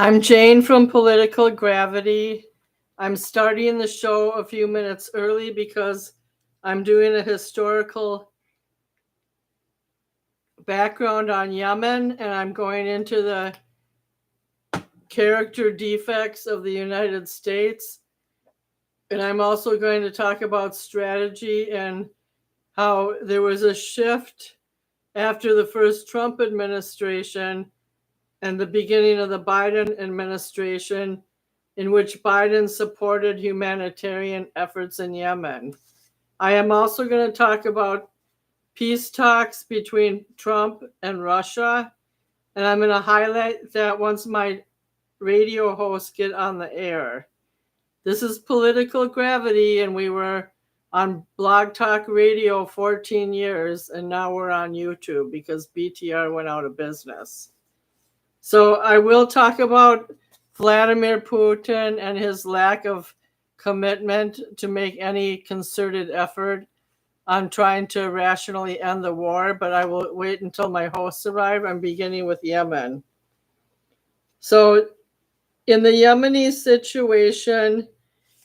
I'm Jane from Political Gravity. I'm starting the show a few minutes early because I'm doing a historical background on Yemen, and I'm going into the character defects of the United States. And I'm also going to talk about strategy and how there was a shift after the first Trump administration and the beginning of the Biden administration, in which Biden supported humanitarian efforts in Yemen. I am also going to talk about peace talks between Trump and Russia, and I'm going to highlight that once my radio hosts get on the air. This is Political Gravity, and we were on Blog Talk Radio 14 years, and now we're on YouTube because BTR went out of business. So I will talk about Vladimir Putin and his lack of commitment to make any concerted effort on trying to rationally end the war, but I will wait until my hosts arrive. I'm beginning with Yemen. So in the Yemeni situation,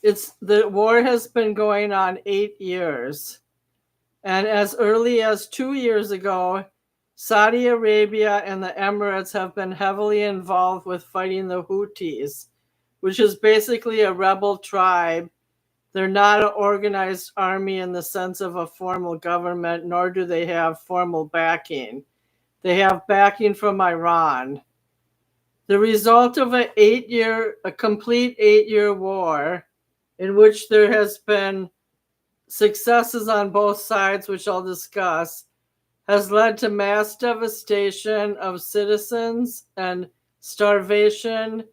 the war has been going on 8 years. And as early as 2 years ago, Saudi Arabia and the Emirates have been heavily involved with fighting the Houthis, which is basically a rebel tribe. They're not an organized army in the sense of a formal government, nor do they have formal backing. They have backing from Iran. The result of a complete 8-year war, in which there has been successes on both sides, which I'll discuss, has led to mass devastation of citizens and starvation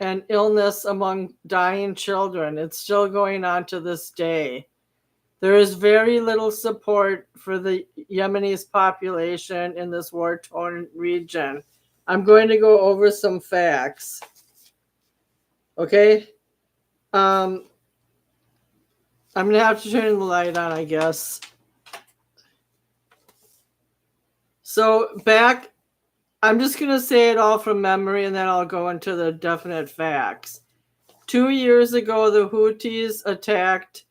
and illness among dying children. It's still going on to this day. There is very little support for the Yemenese population in this war-torn region. I'm going to go over some facts. Okay? I'm going to have to turn the light on, I guess. So I'm just going to say it all from memory, and then I'll go into the definite facts. 2 years ago, the Houthis attacked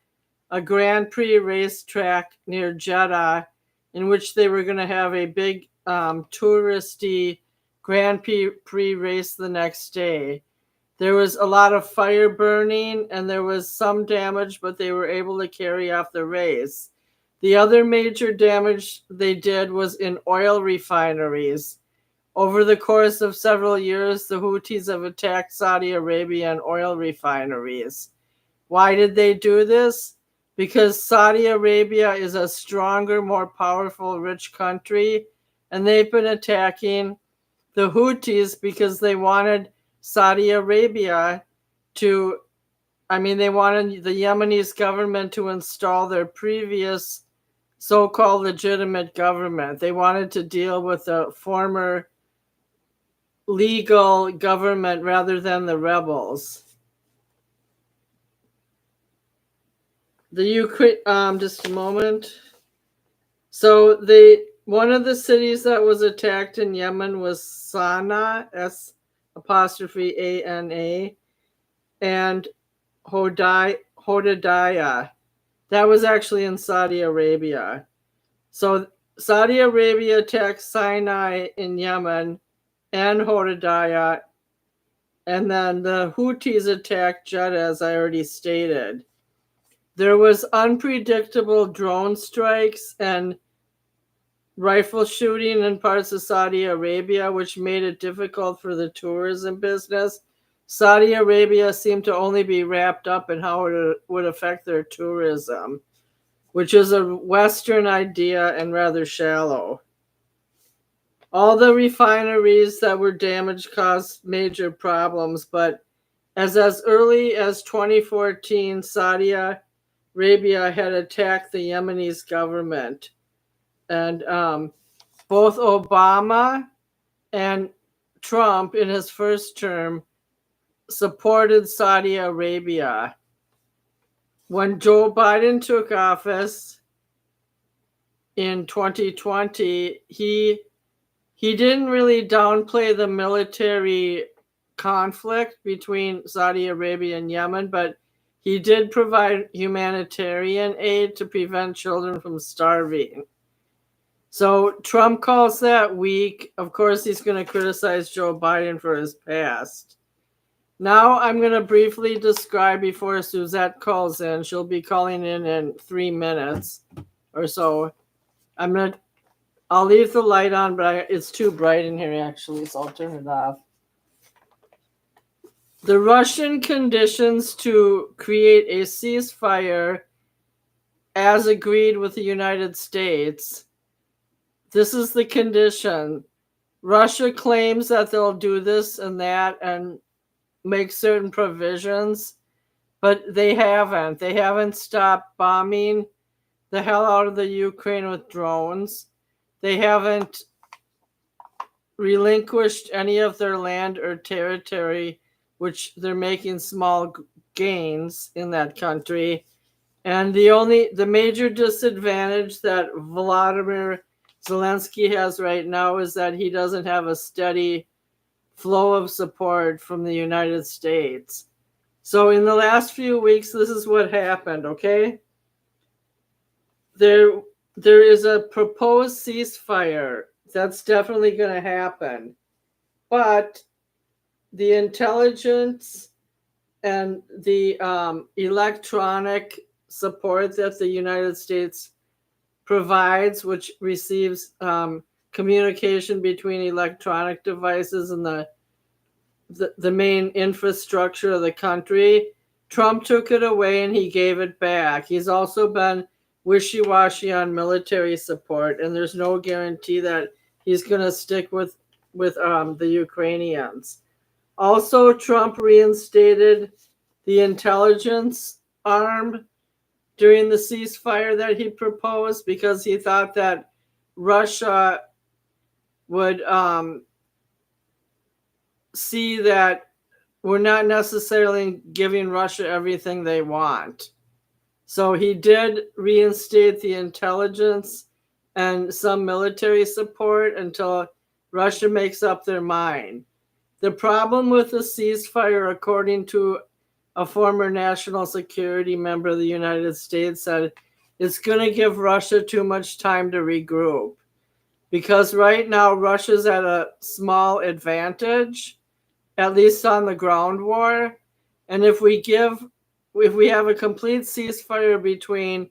a Grand Prix racetrack near Jeddah, in which they were going to have a big touristy Grand Prix race the next day. There was a lot of fire burning, and there was some damage, but they were able to carry off the race. The other major damage they did was in oil refineries. Over the course of several years, the Houthis have attacked Saudi Arabia and oil refineries. Why did they do this? Because Saudi Arabia is a stronger, more powerful, rich country, and they've been attacking the Houthis because they wanted Saudi Arabia they wanted the Yemenese government to install their previous so-called legitimate government. They wanted to deal with the former legal government rather than the rebels. The Ukraine, just a moment. So one of the cities that was attacked in Yemen was Sana'a, S''Ana, and Hodeidah. That was actually in Saudi Arabia. So Saudi Arabia attacked Sinai in Yemen and Hodeidah, and then the Houthis attacked Jeddah, as I already stated. There was unpredictable drone strikes and rifle shooting in parts of Saudi Arabia, which made it difficult for the tourism business. Saudi Arabia seemed to only be wrapped up in how it would affect their tourism, which is a Western idea and rather shallow. All the refineries that were damaged caused major problems, but as early as 2014, Saudi Arabia had attacked the Yemenese government. And both Obama and Trump in his first term supported Saudi Arabia. When Joe Biden took office in 2020, he didn't really downplay the military conflict between Saudi Arabia and Yemen, but he did provide humanitarian aid to prevent children from starving. So Trump calls that weak. Of course, he's going to criticize Joe Biden for his past. Now I'm going to briefly describe before Suzette calls in. She'll be calling in 3 minutes or so. I'll leave the light on, but it's too bright in here actually, so I'll turn it off. The Russian conditions to create a ceasefire as agreed with the United States. This is the condition. Russia claims that they'll do this and that and make certain provisions, but they haven't. They haven't stopped bombing the hell out of the Ukraine with drones. They haven't relinquished any of their land or territory, which they're making small gains in that country. And the major disadvantage that Volodymyr Zelensky has right now is that he doesn't have a steady flow of support from the United States. So in the last few weeks, this is what happened, okay? There is a proposed ceasefire. That's definitely going to happen. But the intelligence and the electronic support that the United States provides, which receives communication between electronic devices and the main infrastructure of the country, Trump took it away and he gave it back. He's also been wishy-washy on military support, and there's no guarantee that he's going to stick with the Ukrainians. Also, Trump reinstated the intelligence arm during the ceasefire that he proposed because he thought that Russia would see that we're not necessarily giving Russia everything they want. So he did reinstate the intelligence and some military support until Russia makes up their mind. The problem with the ceasefire, according to a former national security member of the United States, said it's going to give Russia too much time to regroup. Because right now, Russia's at a small advantage, at least on the ground war. And if we have a complete ceasefire between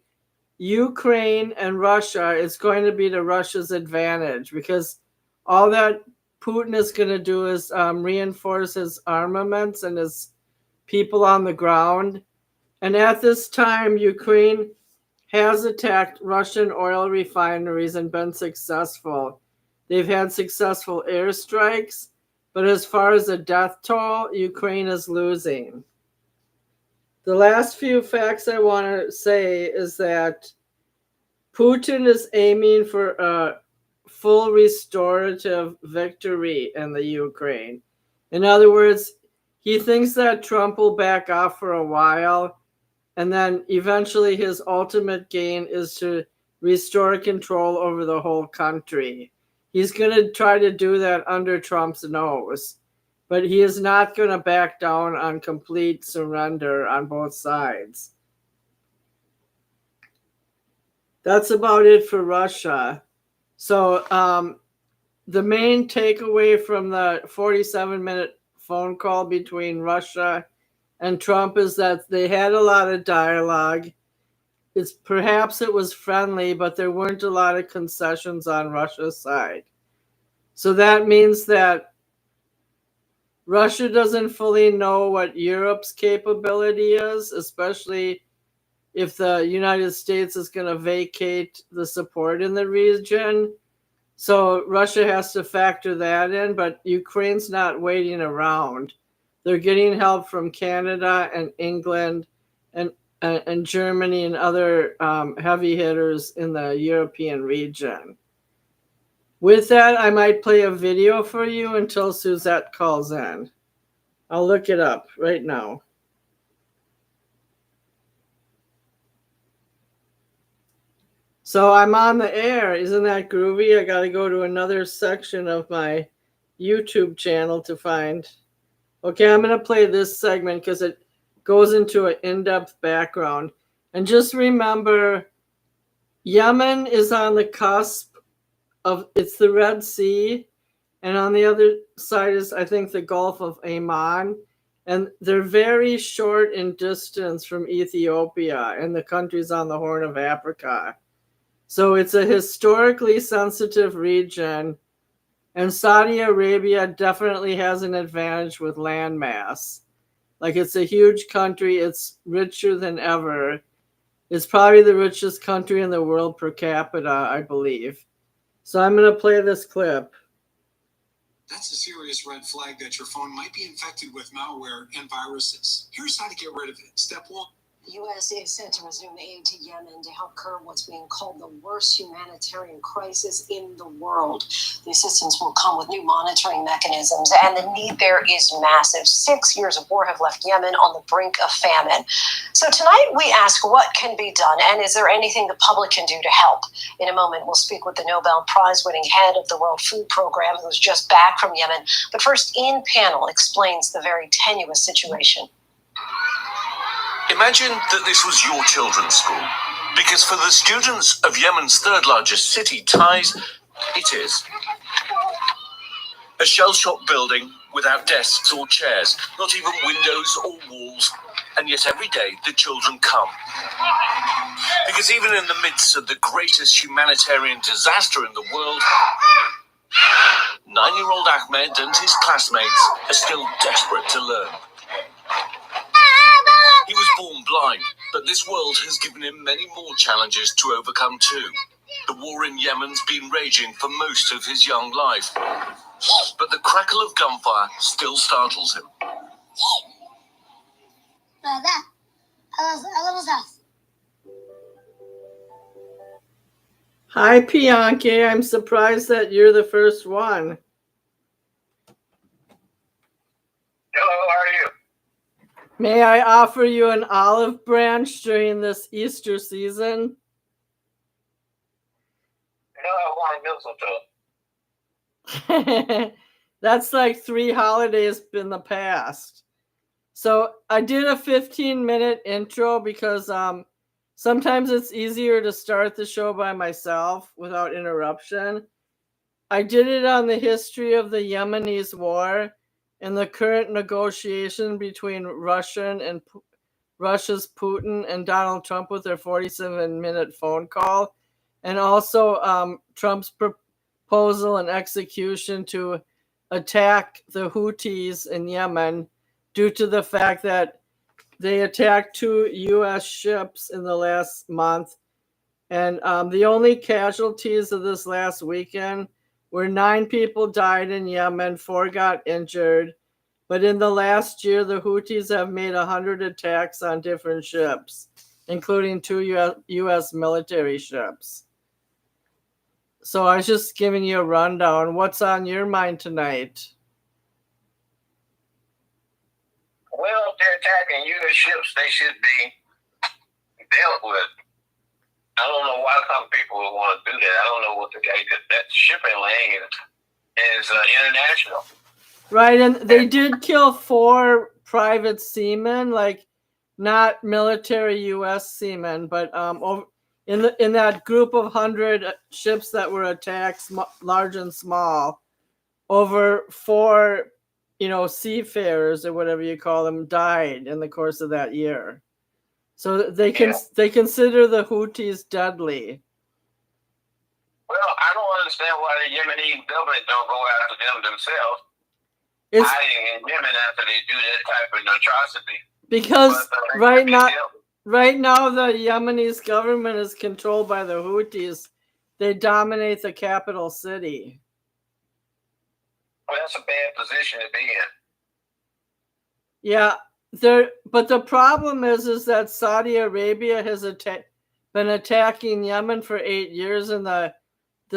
Ukraine and Russia, it's going to be to Russia's advantage, because all that Putin is going to do is reinforce his armaments and his people on the ground. And at this time, Ukraine has attacked Russian oil refineries and been successful. They've had successful airstrikes, but as far as the death toll, Ukraine is losing. The last few facts I want to say is that Putin is aiming for a full restorative victory in the Ukraine. In other words, he thinks that Trump will back off for a while, and then eventually his ultimate gain is to restore control over the whole country. He's going to try to do that under Trump's nose, but he is not going to back down on complete surrender on both sides. That's about it for Russia. So the main takeaway from the 47-minute phone call between Russia and Trump is that they had a lot of dialogue. Perhaps it was friendly, but there weren't a lot of concessions on Russia's side. So that means that Russia doesn't fully know what Europe's capability is, especially if the United States is going to vacate the support in the region. So Russia has to factor that in, but Ukraine's not waiting around. They're getting help from Canada and England and Germany and other heavy hitters in the European region. With that, I might play a video for you until Suzette calls in. I'll look it up right now. So I'm on the air. Isn't that groovy? I got to go to another section of my YouTube channel to find. Okay, I'm going to play this segment because it goes into an in-depth background. And just remember, Yemen is on the cusp of, it's the Red Sea, and on the other side is, I think, the Gulf of Oman. And they're very short in distance from Ethiopia and the countries on the Horn of Africa. So it's a historically sensitive region, and Saudi Arabia definitely has an advantage with landmass. Like, it's a huge country, it's richer than ever. It's probably the richest country in the world per capita, I believe. So I'm going to play this clip. That's a serious red flag that your phone might be infected with malware and viruses. Here's how to get rid of it. Step 1. The U.S. is set to resume aid to Yemen to help curb what's being called the worst humanitarian crisis in the world. The assistance will come with new monitoring mechanisms, and the need there is massive. 6 years of war have left Yemen on the brink of famine. So tonight we ask what can be done, and is there anything the public can do to help? In a moment, we'll speak with the Nobel Prize-winning head of the World Food Program, who's just back from Yemen. But first, Ian Panel explains the very tenuous situation. Imagine that this was your children's school, because for the students of Yemen's third largest city, Taiz, it is. A shell-shocked building without desks or chairs, not even windows or walls, and yet every day the children come. Because even in the midst of the greatest humanitarian disaster in the world, 9-year-old Ahmed and his classmates are still desperate to learn. He was born blind, but this world has given him many more challenges to overcome too. The war in Yemen's been raging for most of his young life, but the crackle of gunfire still startles him. Hi, Bianchi. I'm surprised that you're the first one. Hello, how are you? May I offer you an olive branch during this Easter season? No, I want mistletoe. That's like 3 holidays in the past. So I did a 15-minute intro because sometimes it's easier to start the show by myself without interruption. I did it on the history of the Yemenese war and the current negotiation between Russia's Putin and Donald Trump with their 47-minute phone call, and also Trump's proposal and execution to attack the Houthis in Yemen due to the fact that they attacked 2 U.S. ships in the last month. And the only casualties of this last weekend were 9 people died in Yemen, 4 got injured. But in the last year, the Houthis have made 100 attacks on different ships, including 2 U.S. military ships. So I was just giving you a rundown. What's on your mind tonight? Well, if they're attacking U.S. ships, they should be dealt with. I don't know why some people would want to do that. I don't know what that shipping lane is international. Right, and they did kill 4 private seamen, like not military U.S. seamen, but in that group of 100 ships that were attacked, large and small, over 4, seafarers or whatever you call them died in the course of that year. So they consider the Houthis deadly. Well, I don't understand why the Yemenese government don't go after them themselves. Hiding in Yemen after they do that type of atrocity. Because right now the Yemenese government is controlled by the Houthis. They dominate the capital city. Well, that's a bad position to be in. Yeah, but the problem is that Saudi Arabia has been attacking Yemen for 8 years, and the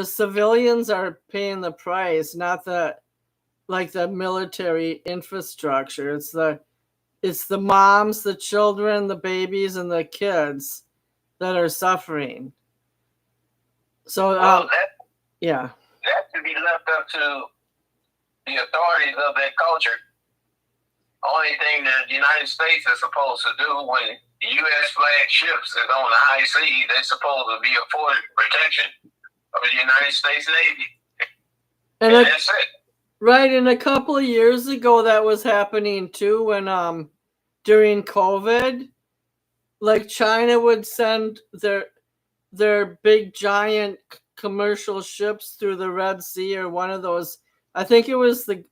civilians are paying the price, not the military infrastructure. It's the moms, the children, the babies, and the kids that are suffering. So that should be left up to the authorities of that culture. Only thing that the United States is supposed to do when the U.S. flag ships is on the high seas, they're supposed to be afforded protection of the United States Navy. And that's it. Right, and a couple of years ago that was happening too when during COVID, like China would send their big giant commercial ships through the Red Sea or one of those. I think it was the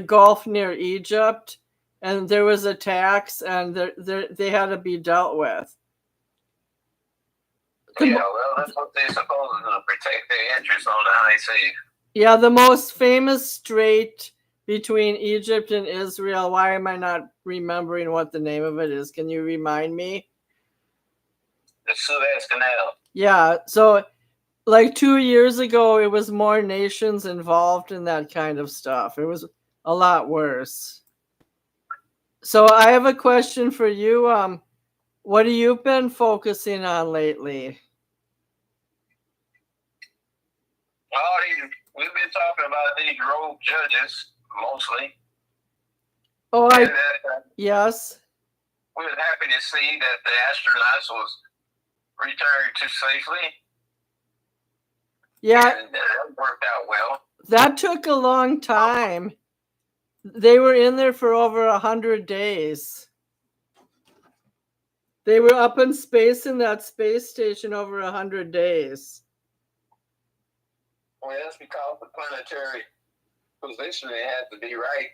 Gulf near Egypt, and there was attacks and they had to be dealt with. Yeah, well, that's what they're supposed to do, protect their interests on the high seas. Yeah, the most famous strait between Egypt and Israel. Why am I not remembering what the name of it is? Can you remind me? The Suez Canal. Yeah, so like 2 years ago, it was more nations involved in that kind of stuff. It was a lot worse. So I have a question for you. What have you been focusing on lately? We've been talking about these rogue judges mostly. Oh, yes. We were happy to see that the astronauts was returned to safely. Yeah, and that worked out well. That took a long time. They were in there for over 100 days. They were up in space in that space station over 100 days. Well, that's because the planetary positioning had to be right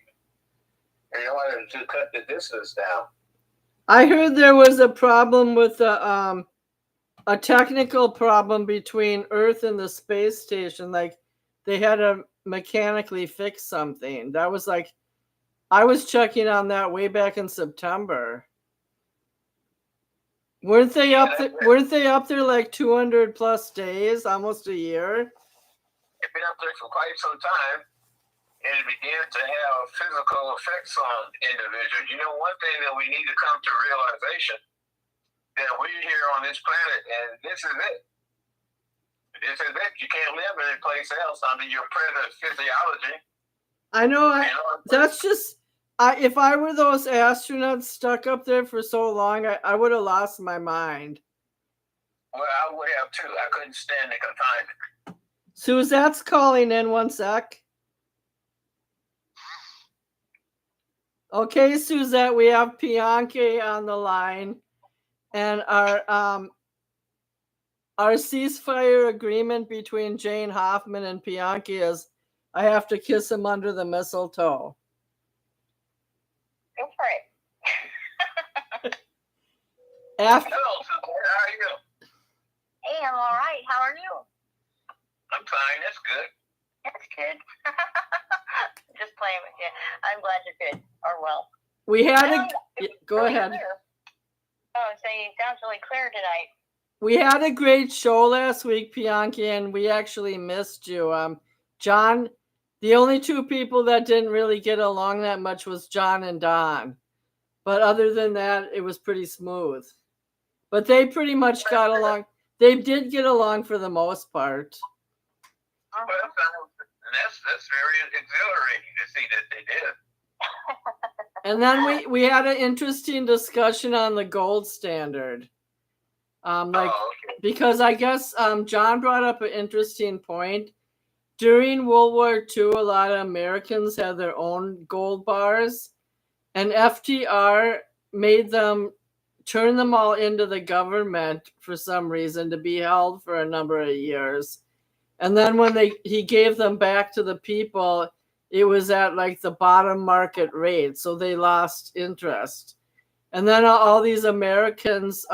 in order to cut the distance down. I heard there was a problem with a technical problem between Earth and the space station. Like they had to mechanically fix something. That was like, I was checking on that way back in September. Weren't they up there like 200 plus days, almost a year? They've been up there for quite some time, and it began to have physical effects on individuals. You know, one thing that we need to come to realization that we're here on this planet, and this is it. This is it. You can't live any place else under your present physiology. I know. That's just. If I were those astronauts stuck up there for so long, I would have lost my mind. Well, I would have too. I couldn't stand the confinement. Suzette's calling in, one sec. Okay, Suzette, we have Bianchi on the line, and our ceasefire agreement between Jane Hoffman and Bianchi is I have to kiss him under the mistletoe. Go for it. Hello, Susan. How are you? Hey, I'm all right. How are you? I'm fine. That's good. That's good. Just playing with you. I'm glad you're good or well. We had go really ahead. Clear. Oh, so you sound really clear tonight. We had a great show last week, Bianchi, and we actually missed you. John, the only two people that didn't really get along that much was John and Don. But other than that, it was pretty smooth. But they pretty much got along. They did get along for the most part. Well, that's very exhilarating to see that they did. And then we had an interesting discussion on the gold standard. Because I guess John brought up an interesting point. During World War II, a lot of Americans had their own gold bars, and FDR made them turn them all into the government for some reason to be held for a number of years. And then when he gave them back to the people, it was at like the bottom market rate, so they lost interest. And then all these Americans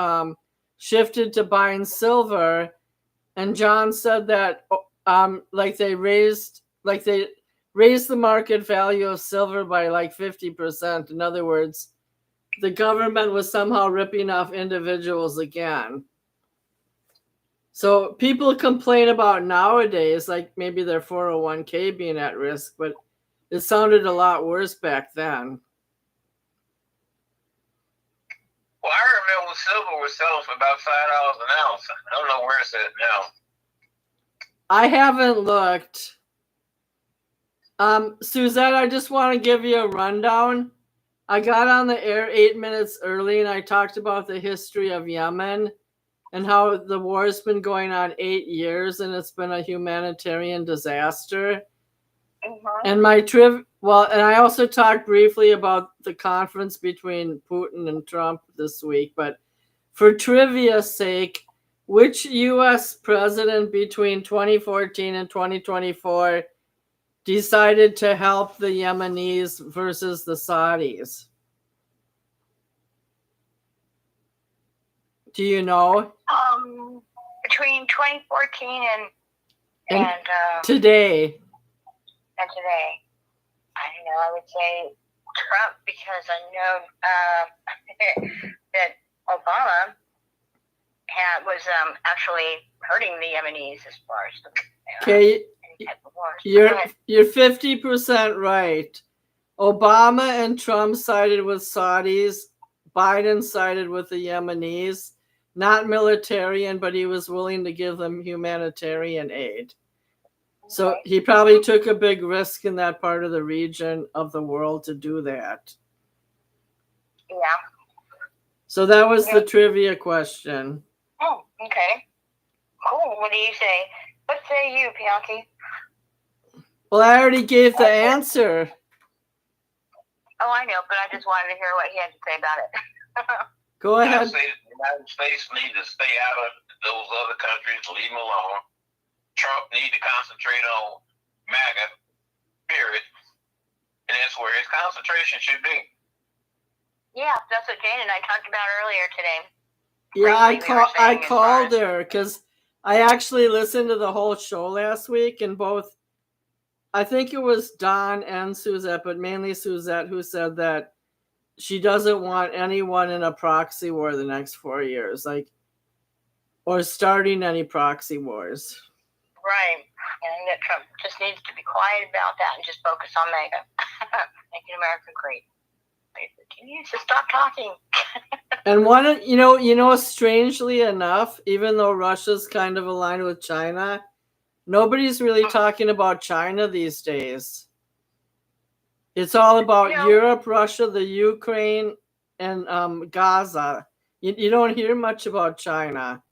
shifted to buying silver, and John said that they raised the market value of silver by like 50%. In other words, the government was somehow ripping off individuals again. So people complain about nowadays, like maybe their 401k being at risk, but it sounded a lot worse back then. Well, I remember silver was selling for about $5 an ounce. I don't know where it's at now. I haven't looked. Suzette, I just want to give you a rundown. I got on the air 8 minutes early and I talked about the history of Yemen and how the war has been going on 8 years and it's been a humanitarian disaster. And and I also talked briefly about the conference between Putin and Trump this week, but for trivia's sake, which US president between 2014 and 2024 decided to help the Yemenis versus the Saudis? Do you know? Between 2014 and today. And today, I don't know. I would say Trump because I know that Obama was actually hurting the Yemenis as far as Okay, you're 50% right. Obama and Trump sided with Saudis. Biden sided with the Yemenis, not militarian, but he was willing to give them humanitarian aid. So he probably took a big risk in that part of the region of the world to do that. Yeah. So that was the trivia question. Oh, okay. Cool. What do you say? What say you, Bianchi? Well, I already gave the answer. Oh, I know, but I just wanted to hear what he had to say about it. Go ahead. I say the United States need to stay out of those other countries, leave them alone. Trump need to concentrate on MAGA, period. And that's where his concentration should be. Yeah, that's what Jane and I talked about earlier today. Yeah, I called her because I actually listened to the whole show last week, and both, I think it was Don and Suzette, but mainly Suzette, who said that she doesn't want anyone in a proxy war the next 4 years, or starting any proxy wars. Right. And that Trump just needs to be quiet about that and just focus on MAGA. Making America great. He needs to stop talking. And strangely enough, even though Russia's kind of aligned with China, nobody's really talking about China these days. It's all about Europe, Russia, the Ukraine, and Gaza. You don't hear much about China.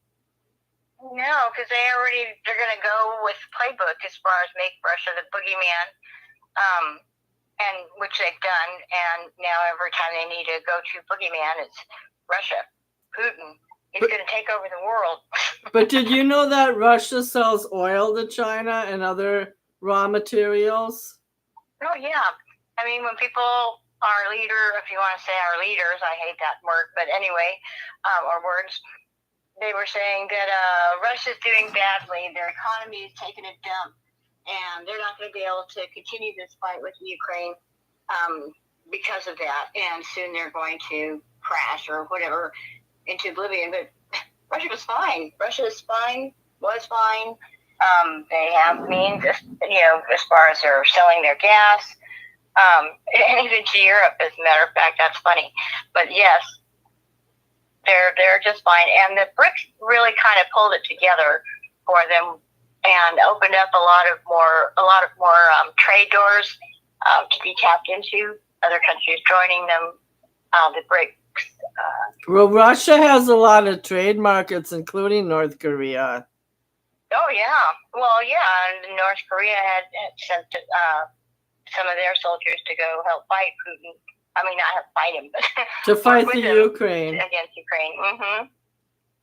No, because they're going to go with playbook as far as make Russia the boogeyman, and which they've done. And now every time they need a go-to boogeyman, it's Russia, Putin. He's going to take over the world. But did you know that Russia sells oil to China and other raw materials? Oh, yeah. I mean, when people, our leader, if you want to say our leaders, I hate that word, but anyway, or words, they were saying that Russia's doing badly. Their economy is taking a dump, and they're not going to be able to continue this fight with Ukraine because of that. And soon they're going to crash or whatever into oblivion. But Russia was fine. Russia is fine, was fine. They have means, as far as they're selling their gas, and even to Europe, as a matter of fact. That's funny. But yes, they're just fine. And the BRICS really kind of pulled it together for them and opened up a lot of more trade doors to be tapped into. Other countries joining them, the BRICS. Well, Russia has a lot of trade markets, including North Korea. Oh, yeah. Well, yeah, and North Korea had sent some of their soldiers to go help fight Putin. I mean, not help fight him, but to fight the Ukraine. Against Ukraine. Mm-hmm.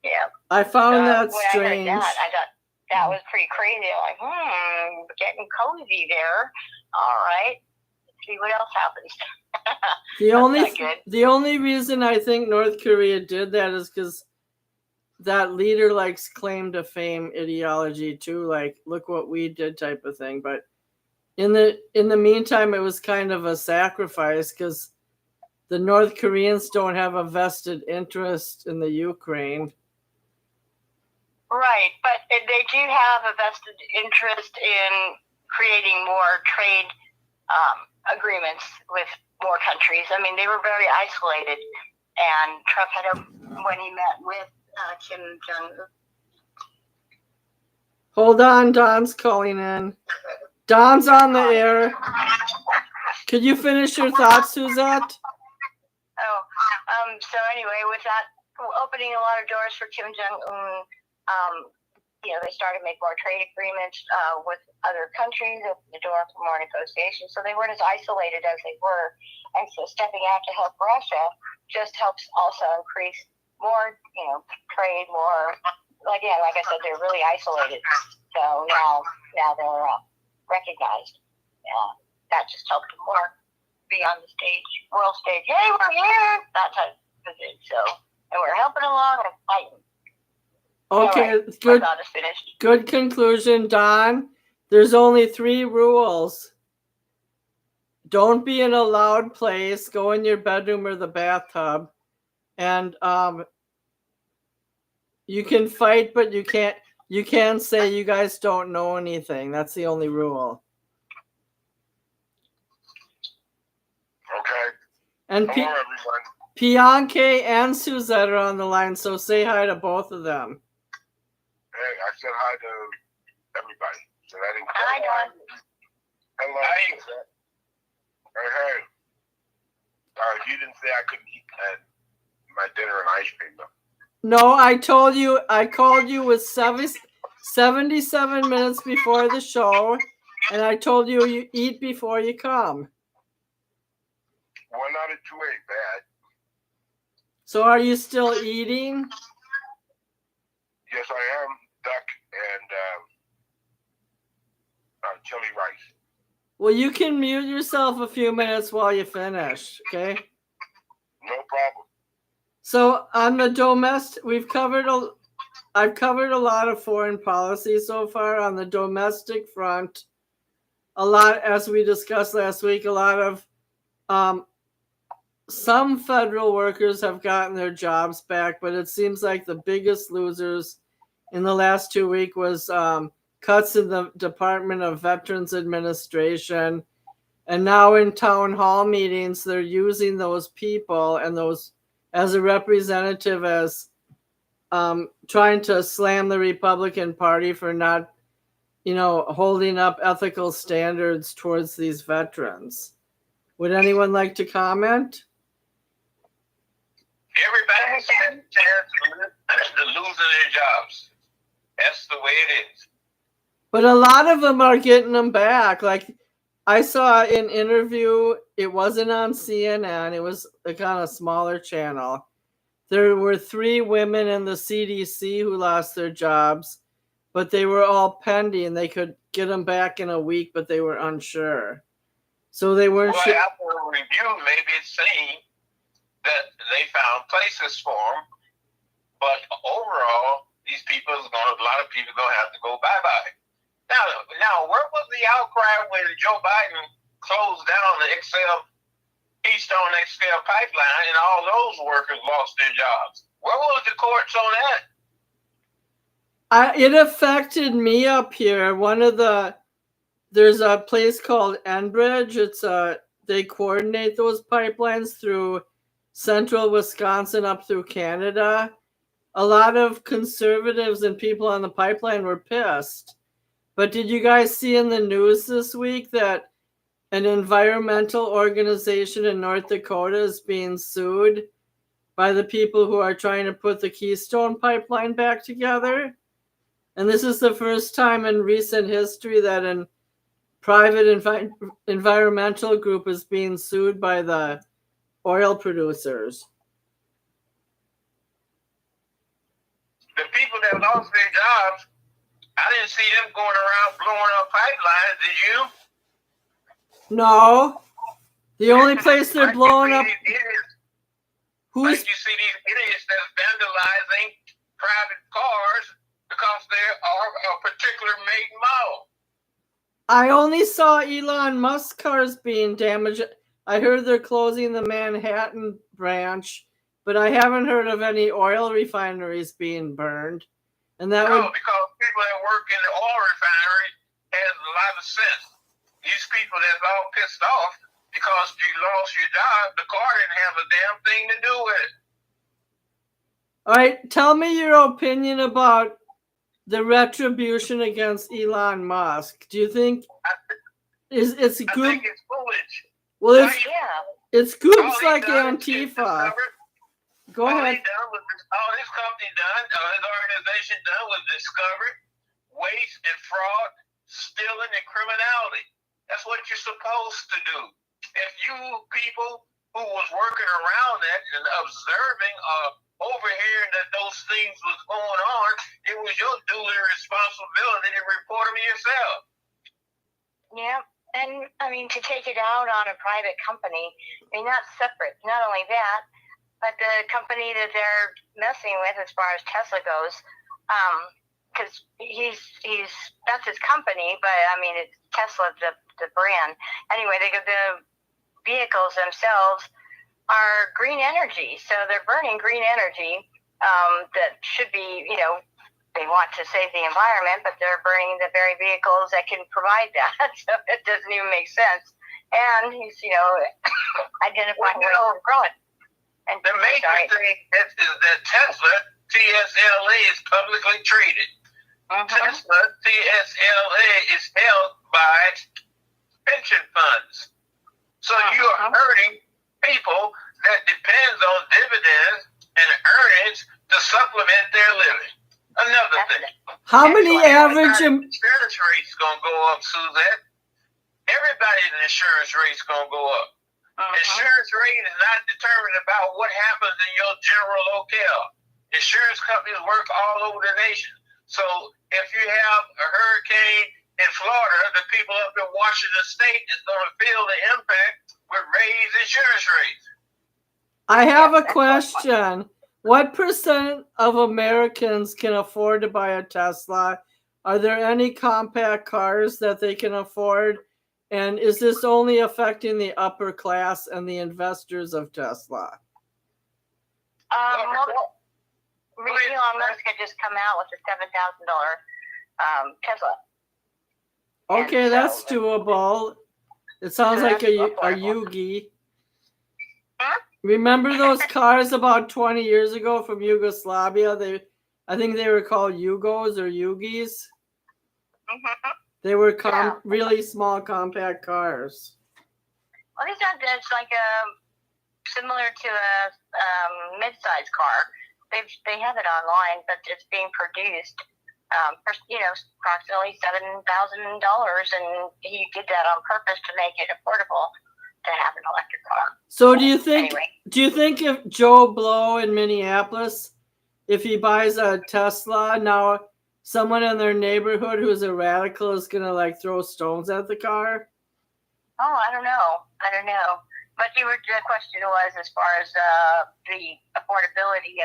Yeah. I found that strange. I thought that was pretty crazy. Like, getting cozy there. All right. Let's see what else happens. The only reason I think North Korea did that is because that leader likes claim to fame ideology too, like look what we did type of thing. But in the meantime, it was kind of a sacrifice because the North Koreans don't have a vested interest in the Ukraine. Right, but they do have a vested interest in creating more trade agreements with more countries. I mean, they were very isolated, and Trump had when he met with Kim Jong-un. Hold on, Don's calling in. Don's on the air. Could you finish your thoughts, Suzette? So anyway, with that opening a lot of doors for Kim Jong-un, they started to make more trade agreements with other countries, opened the door for more negotiations. So they weren't as isolated as they were. And so stepping out to help Russia just helps also increase more, trade, more. Again, like I said, they're really isolated. So now they're recognized. That just helped them more be on the stage, world stage. Hey, we're here! That type of thing. So, and we're helping along and fighting. Okay, right. good. My thought is finished. Good conclusion, Don. There's only 3 rules. Don't be in a loud place. Go in your bedroom or the bathtub. And you can fight, but you can't say you guys don't know anything. That's the only rule. Okay. And Hello, everyone. Bianca and Suzette are on the line, so say hi to both of them. Hey, I said hi to everybody. So that includes Hi, Don. Hello. Hey. Hey. You didn't say I couldn't eat my dinner and ice cream, though. No, I told you. I called you with 77 minutes before the show, and I told you you eat before you come. 1 out of 2 ain't bad. So are you still eating? Yes, I am. Duck and chili rice. Well, you can mute yourself a few minutes while you finish, okay? No problem. So on the domestic, I've covered a lot of foreign policy so far. On the domestic front, a lot, as we discussed last week, a lot of some federal workers have gotten their jobs back, but it seems like the biggest losers in the last 2 weeks was cuts in the Department of Veterans Administration. And now in town hall meetings, they're using those people and those as a representative as trying to slam the Republican Party for not, holding up ethical standards towards these veterans. Would anyone like to comment? Everybody has a chance to lose their jobs. That's the way it is. But a lot of them are getting them back. Like I saw an interview, it wasn't on CNN, it was like on a smaller channel. There were 3 women in the CDC who lost their jobs, but they were all pending. They could get them back in a week, but they were unsure. So they weren't Well, sure. after a review, maybe it's saying that they found places for them, but overall, a lot of people going to have to go bye-bye. Now, where was the outcry when Joe Biden closed down the Keystone XL pipeline and all those workers lost their jobs? Where was the courts on that? It affected me up here. There's a place called Enbridge. They coordinate those pipelines through central Wisconsin up through Canada. A lot of conservatives and people on the pipeline were pissed. But did you guys see in the news this week that an environmental organization in North Dakota is being sued by the people who are trying to put the Keystone pipeline back together? And this is the first time in recent history that a private environmental group is being sued by the oil producers. The people that lost their jobs, I didn't see them going around blowing up pipelines, did you? No. The only place they're blowing up... Like you see these idiots that's vandalizing private cars because they are a particular make and model. I only saw Elon Musk cars being damaged. I heard they're closing the Manhattan branch, but I haven't heard of any oil refineries being burned. And that because people that work in the oil refinery has a lot of sense. These people that's all pissed off because you lost your job, the car didn't have a damn thing to do with it. All right, tell me your opinion about the retribution against Elon Musk. Do you think it's I think it's foolish. Well, Yeah. it's groups like Antifa. Go All ahead. all this company done, his organization done was discovered waste and fraud, stealing and criminality. That's what you're supposed to do. If you people who was working around that and observing overhearing that those things was going on, it was your duty and responsibility to report them yourself. Yeah. And I mean, to take it out on a private company, I mean, that's separate. Not only that, but the company that they're messing with as far as Tesla goes, because that's his company, but I mean, it's Tesla, the brand. Anyway, the vehicles themselves are green energy, so they're burning green energy that should be, they want to save the environment, but they're burning the very vehicles that can provide that. So it doesn't even make sense. And he's, identifying where it's growing. And the major thing is that Tesla, TSLA, is publicly traded. Tesla, TSLA, is held by pension funds. So you are hurting people that depends on dividends and earnings to supplement their living. Another thing. How many average? Insurance rates gonna go up, Suzette. Everybody's insurance rate's gonna go up. Insurance rate is not determined about what happens in your general locale. Insurance companies work all over the nation. So if you have a hurricane in Florida, the people up in Washington State is going to feel the impact with raised insurance rates. I have a question. What percent of Americans can afford to buy a Tesla? Are there any compact cars that they can afford? And is this only affecting the upper class and the investors of Tesla? Elon Musk had just come out with a $7,000 Tesla. Okay, that's doable. It sounds like a Yugi. Huh? Remember those cars about 20 years ago from Yugoslavia? I think they were called Yugos or Yugis. They were really small, compact cars. Well, it's like similar to a mid-size car. They have it online, but it's being produced for approximately $7,000, and he did that on purpose to make it affordable to have an electric car. So do you think if Joe Blow in Minneapolis, if he buys a Tesla, now someone in their neighborhood who's a radical is gonna throw stones at the car? Oh, I don't know. But the question was as far as the affordability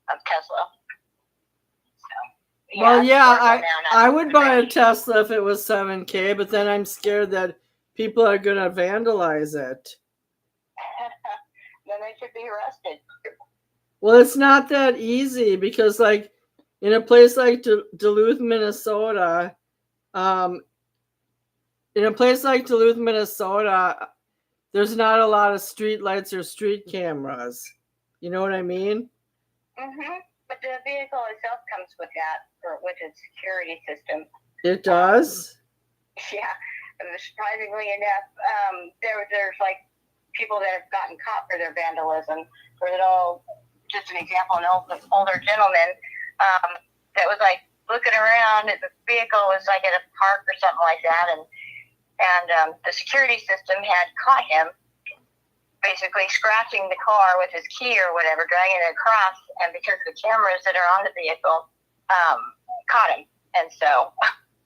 of Tesla. So, well, yeah, I would buy a Tesla if it was $7,000, but then I'm scared that people are gonna vandalize it. Then they should be arrested. Well, it's not that easy because, in a place like Duluth, Minnesota, there's not a lot of street lights or street cameras. You know what I mean? But the vehicle itself comes with with its security system. It does? Yeah. Surprisingly enough, there's people that have gotten caught for their vandalism. Just an example, an older gentleman that was looking around at the vehicle, was at a park or something like that, and the security system had caught him basically scratching the car with his key or whatever, dragging it across, and because the cameras that are on the vehicle caught him. And so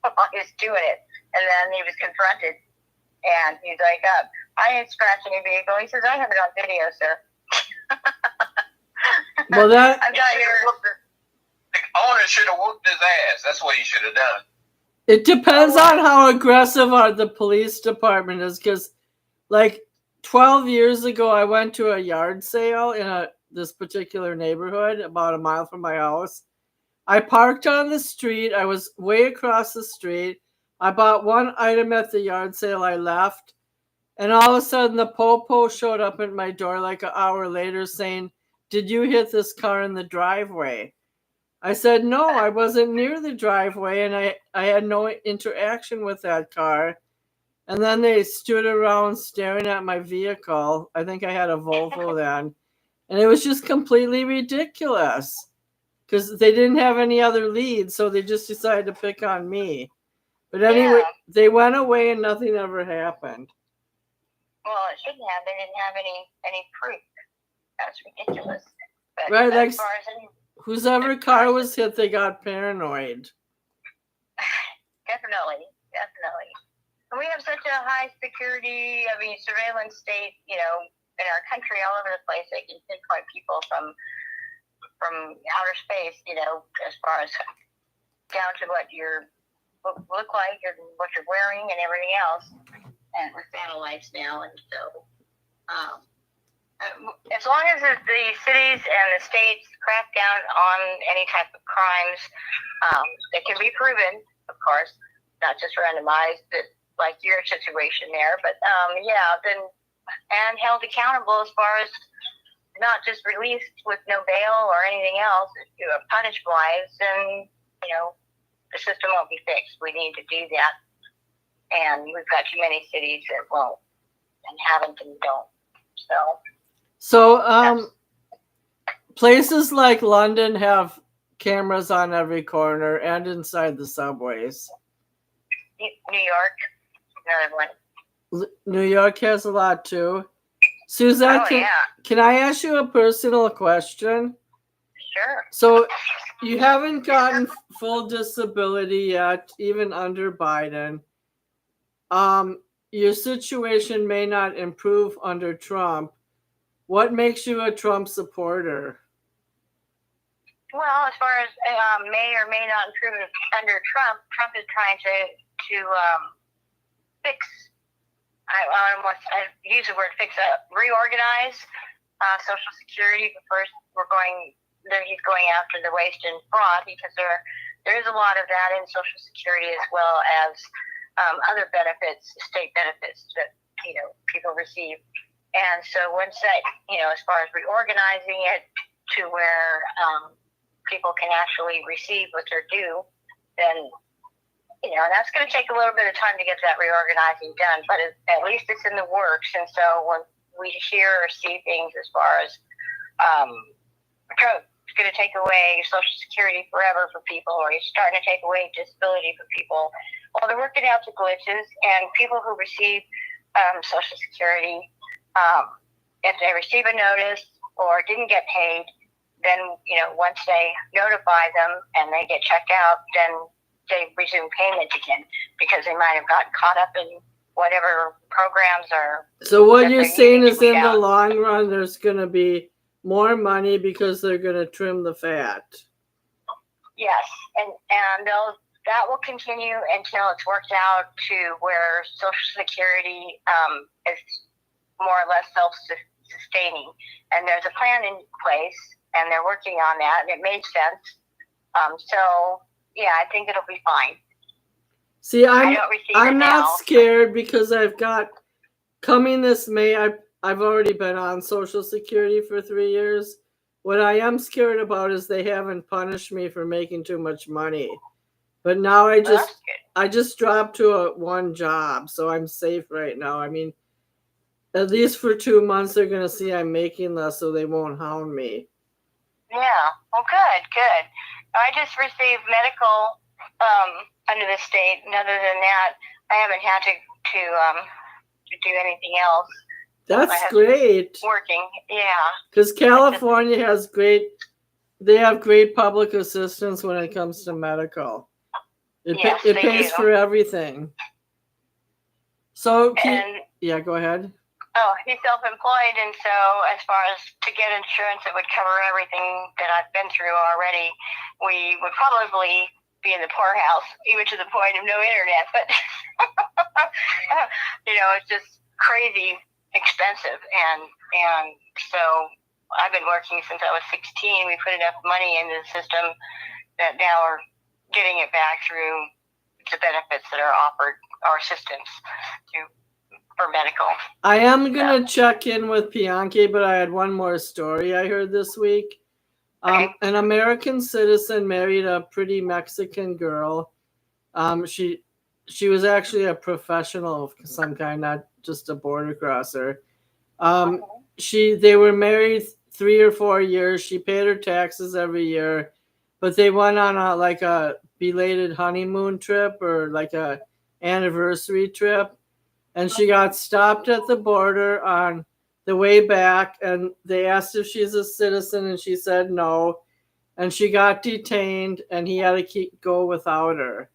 while he was doing it, and then he was confronted, and he's like, I ain't scratching your vehicle. He says, I have it on video, sir. Well, the owner should have whooped his ass. That's what he should have done. It depends on how aggressive the police department is, because 12 years ago, I went to a yard sale in this particular neighborhood about a mile from my house. I parked on the street. I was way across the street. I bought one item at the yard sale. I left. And all of a sudden, the popo showed up at my door an hour later saying, "Did you hit this car in the driveway?" I said, "No, I wasn't near the driveway, and I had no interaction with that car." And then they stood around staring at my vehicle. I think I had a Volvo then. And it was just completely ridiculous because they didn't have any other leads, so they just decided to pick on me. But anyway, Yeah. they went away and nothing ever happened. Well, it shouldn't have. They didn't have any proof. That's ridiculous. But Right, as like far as any, whoever car was hit, they got paranoid. definitely. And we have such a high security, surveillance state, in our country, all over the place. They can pinpoint people from outer space, as far as down to what you look like and what you're wearing and everything else. And with satellites now, and so as long as the cities and the states crack down on any type of crimes that can be proven, of course, not just randomized, like your situation there, but and held accountable as far as not just released with no bail or anything else, punished wise, then the system won't be fixed. We need to do that, and we've got too many cities that won't and haven't and don't. So places like London have cameras on every corner and inside the subways. New York, another one. New York has a lot too. Suzette, can I ask you a personal question? Sure. So you haven't gotten full disability yet, even under Biden. Your situation may not improve under Trump. What makes you a Trump supporter? Well, as far as may or may not improve under Trump, Trump is trying to fix. I use the word fix up, reorganize Social Security. But first, he's going after the waste and fraud, because there is a lot of that in Social Security, as well as other benefits, state benefits that people receive. And so once that, as far as reorganizing it to where people can actually receive what they're due, then that's going to take a little bit of time to get that reorganizing done. But at least it's in the works. And so when we hear or see things as far as it's going to take away Social Security forever for people, or he's starting to take away disability for people, well, they're working out the glitches, and people who receive Social Security, if they receive a notice or didn't get paid, then, once they notify them and they get checked out, then they resume payment again, because they might have gotten caught up in whatever programs or. So what you're saying is, in the long run, there's going to be more money because they're going to trim the fat. Yes, and that will continue until it's worked out to where Social Security is more or less self-sustaining. And there's a plan in place, and they're working on that, and it made sense. I think it'll be fine. See, I'm not scared, because I've got coming this May. I've already been on Social Security for 3 years. What I am scared about is they haven't punished me for making too much money. But now I just dropped to one job, so I'm safe right now. I mean, at least for 2 months, they're going to see I'm making less, so they won't hound me. Yeah. Well, good. I just received medical under the state, and other than that, I haven't had to do anything else. That's great. Working, yeah. Because California they have great public assistance when it comes to medical. It pays for everything. So, go ahead. Oh, he's self-employed, and so as far as to get insurance that would cover everything that I've been through already, we would probably be in the poorhouse, even to the point of no internet. But it's just crazy expensive, and so I've been working since I was 16. We put enough money into the system that now we're getting it back through the benefits that are offered, our assistance for medical. I am going to check in with Bianchi, but I had one more story I heard this week. An American citizen married a pretty Mexican girl. She was actually a professional of some kind, not just a border crosser. They were married 3 or 4 years. She paid her taxes every year, but they went on a belated honeymoon trip or like a anniversary trip, and she got stopped at the border on the way back, and they asked if she's a citizen, and she said no, and she got detained, and he had to go without her.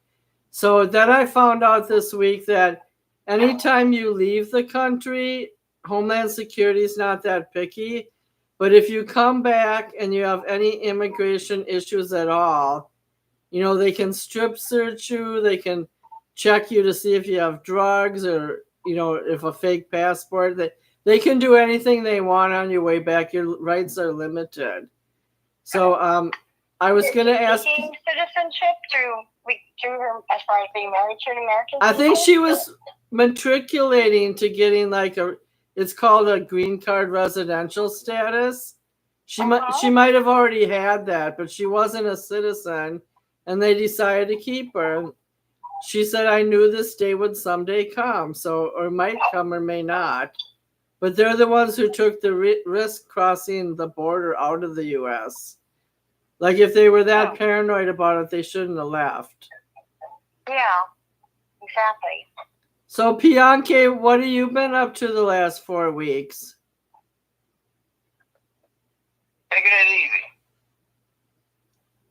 So then I found out this week that anytime you leave the country, Homeland Security is not that picky. But if you come back and you have any immigration issues at all, you know, they can strip search you. They can check you to see if you have drugs or, you know, if a fake passport. They can do anything they want on your way back. Your rights are limited. So I was going to ask. Citizenship through her as far as being married to an American. I think she was matriculating to getting it's called a green card residential status. She might have already had that, but she wasn't a citizen, and they decided to keep her. She said, "I knew this day would someday come, or might come or may not." But they're the ones who took the risk crossing the border out of the U.S. Like if they were that paranoid about it, they shouldn't have left. Yeah, exactly. So, Bianca, what have you been up to the last 4 weeks? Taking it easy.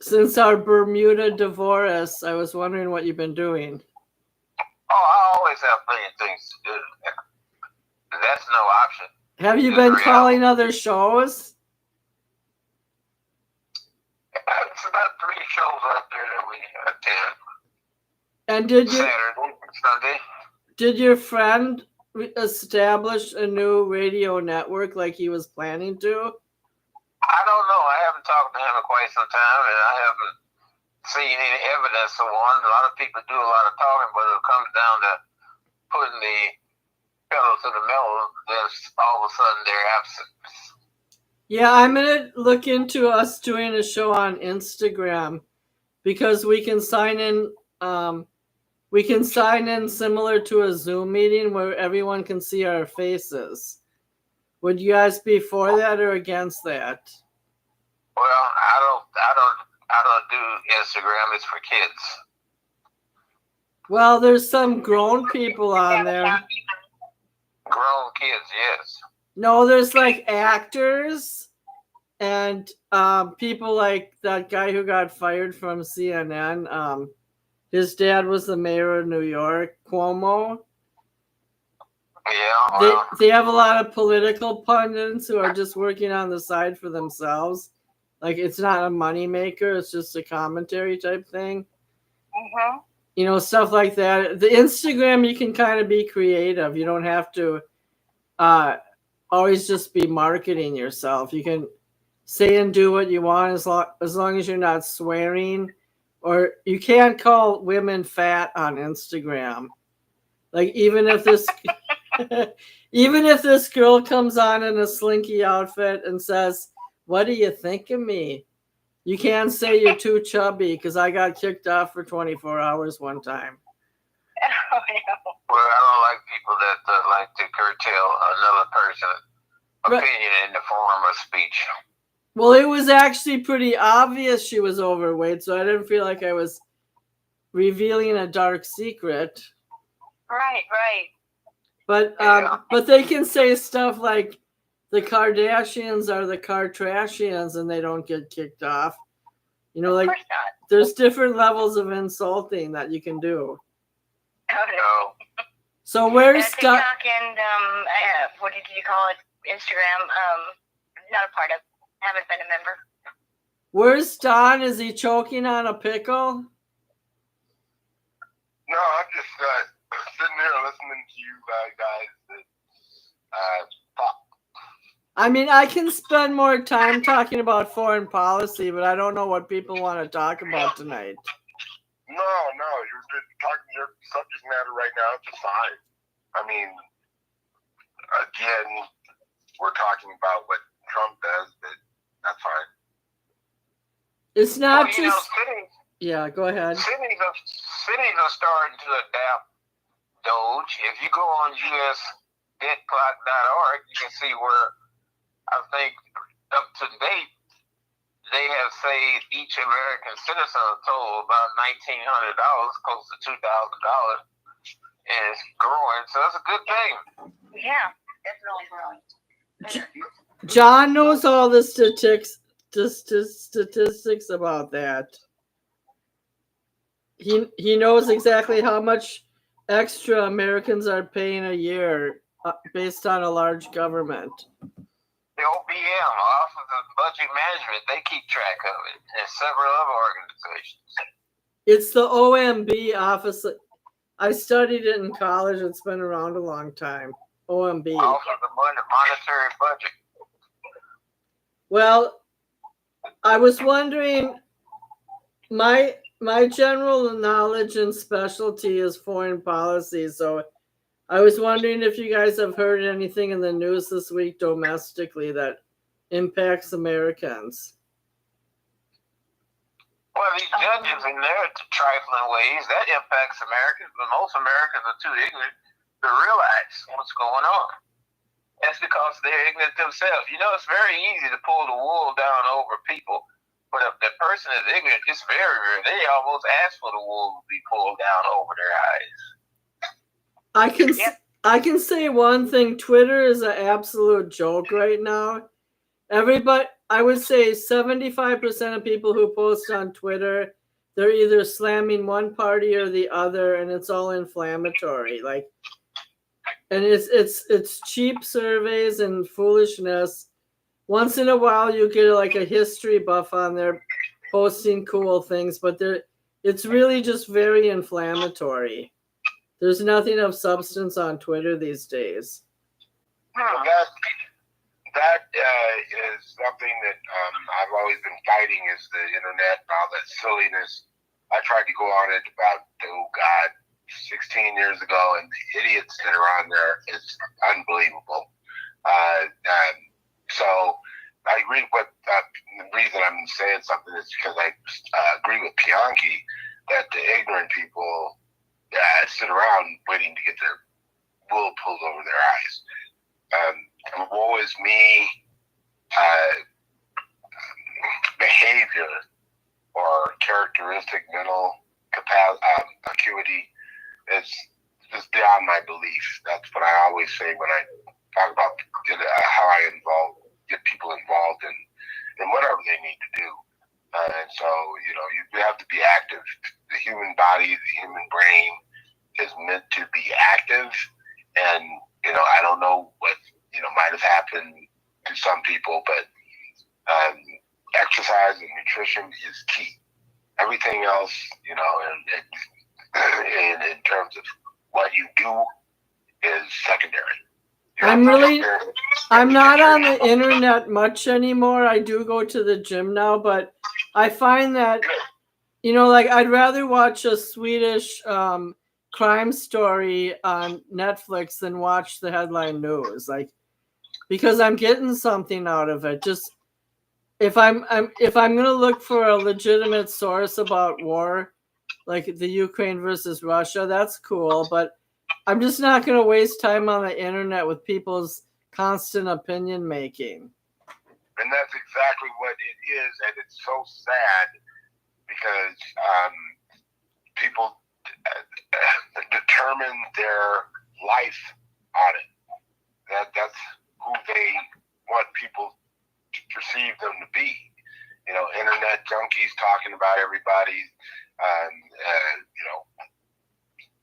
Since our Bermuda divorce, I was wondering what you've been doing. Oh, I always have plenty of things to do. That's no option. Have you been calling other shows? It's about 3 shows out there that we attend. And Saturday and Sunday. Did your friend establish a new radio network like he was planning to? I don't know. I haven't talked to him in quite some time, and I haven't seen any evidence of one. A lot of people do a lot of talking, but it comes down to putting the pedal to the metal, then all of a sudden they're absent. Yeah, I'm going to look into us doing a show on Instagram because we can sign in. We can sign in similar to a Zoom meeting where everyone can see our faces. Would you guys be for that or against that? Well, I don't do Instagram. It's for kids. Well, there's some grown people on there. Grown kids, yes. No, there's like actors and people like that guy who got fired from CNN. His dad was the mayor of New York, Cuomo. Yeah, well, They have a lot of political pundits who are just working on the side for themselves. Like it's not a money maker; it's just a commentary type thing. Mm-hmm. You know, stuff like that. The Instagram, you can kind of be creative. You don't have to always just be marketing yourself. You can say and do what you want as long as you're not swearing. Or you can't call women fat on Instagram. Like even if this girl comes on in a slinky outfit and says, "What do you think of me?" You can't say you're too chubby because I got kicked off for 24 hours one time. Oh, no. well, I don't like people that like to curtail another person's opinion in the form of speech. Well, it was actually pretty obvious she was overweight, so I didn't feel like I was revealing a dark secret. Right. But they can say stuff like the Kardashians are the Kardashians and they don't get kicked off. You know, like Of course not. there's different levels of insulting that you can do. Oh, no. No. So where's TikTok and what did you call it? Instagram. Not a part of. Haven't been a member. Where's Don? Is he choking on a pickle? No, I'm just sitting here listening to you guys talk. I mean, I can spend more time talking about foreign policy, but I don't know what people want to talk about tonight. No, you're just talking your subject matter right now. It's fine. I mean, again, we're talking about what Trump does, but that's fine. It's not Well, just. cities, Yeah, go ahead. cities are starting to adapt Doge. If you go on usdebtclock.org, you can see where I think up to date, they have saved each American citizen a total of about $1,900, close to $2,000, and it's growing. So that's a good thing. Yeah, definitely growing. John knows all the statistics about that. He knows exactly how much extra Americans are paying a year based on a large government. The OBM, Office of Budget Management, they keep track of it, and several other organizations. It's the OMB office. I studied it in college. It's been around a long time. OMB. Office of the Monetary Budget. Well, I was wondering, my general knowledge and specialty is foreign policy, so I was wondering if you guys have heard anything in the news this week domestically that impacts Americans. Well, these judges in their trifling ways, that impacts Americans, but most Americans are too ignorant to realize what's going on. That's because they're ignorant themselves. You know, it's very easy to pull the wool down over people, but if the person is ignorant, it's very rare. They almost ask for the wool to be pulled down over their eyes. I can say one thing. Twitter is an absolute joke right now. Everybody, I would say 75% of people who post on Twitter, they're either slamming one party or the other, and it's all inflammatory. Like, and it's cheap surveys and foolishness. Once in a while, you get like a history buff on there posting cool things, but it's really just very inflammatory. There's nothing of substance on Twitter these days. Well, that is something that I've always been fighting, is the internet and all that silliness. I tried to go on it about, 16 years ago, and the idiots that are on there is unbelievable. So I agree with the reason I'm saying something is because I agree with Bianchi that the ignorant people sit around waiting to get their wool pulled over their eyes. Woe is me behavior or characteristic mental acuity is just beyond my belief. That's what I always say when I talk about how I get people involved in whatever they need to do. And so, you have to be active. The human body, the human brain is meant to be active. And, I don't know what, might have happened to some people, but exercise and nutrition is key. Everything else, and in terms of what you do is secondary. I'm not on the internet much anymore. I do go to the gym now, but I find that, I'd rather watch a Swedish crime story on Netflix than watch the headline news, because I'm getting something out of it. Just if I'm gonna look for a legitimate source about war, like the Ukraine versus Russia, that's cool, but I'm just not going to waste time on the internet with people's constant opinion making. And that's exactly what it is, and it's so sad because people determine their life on it. That's who they want people to perceive them to be. Internet junkies talking about everybody,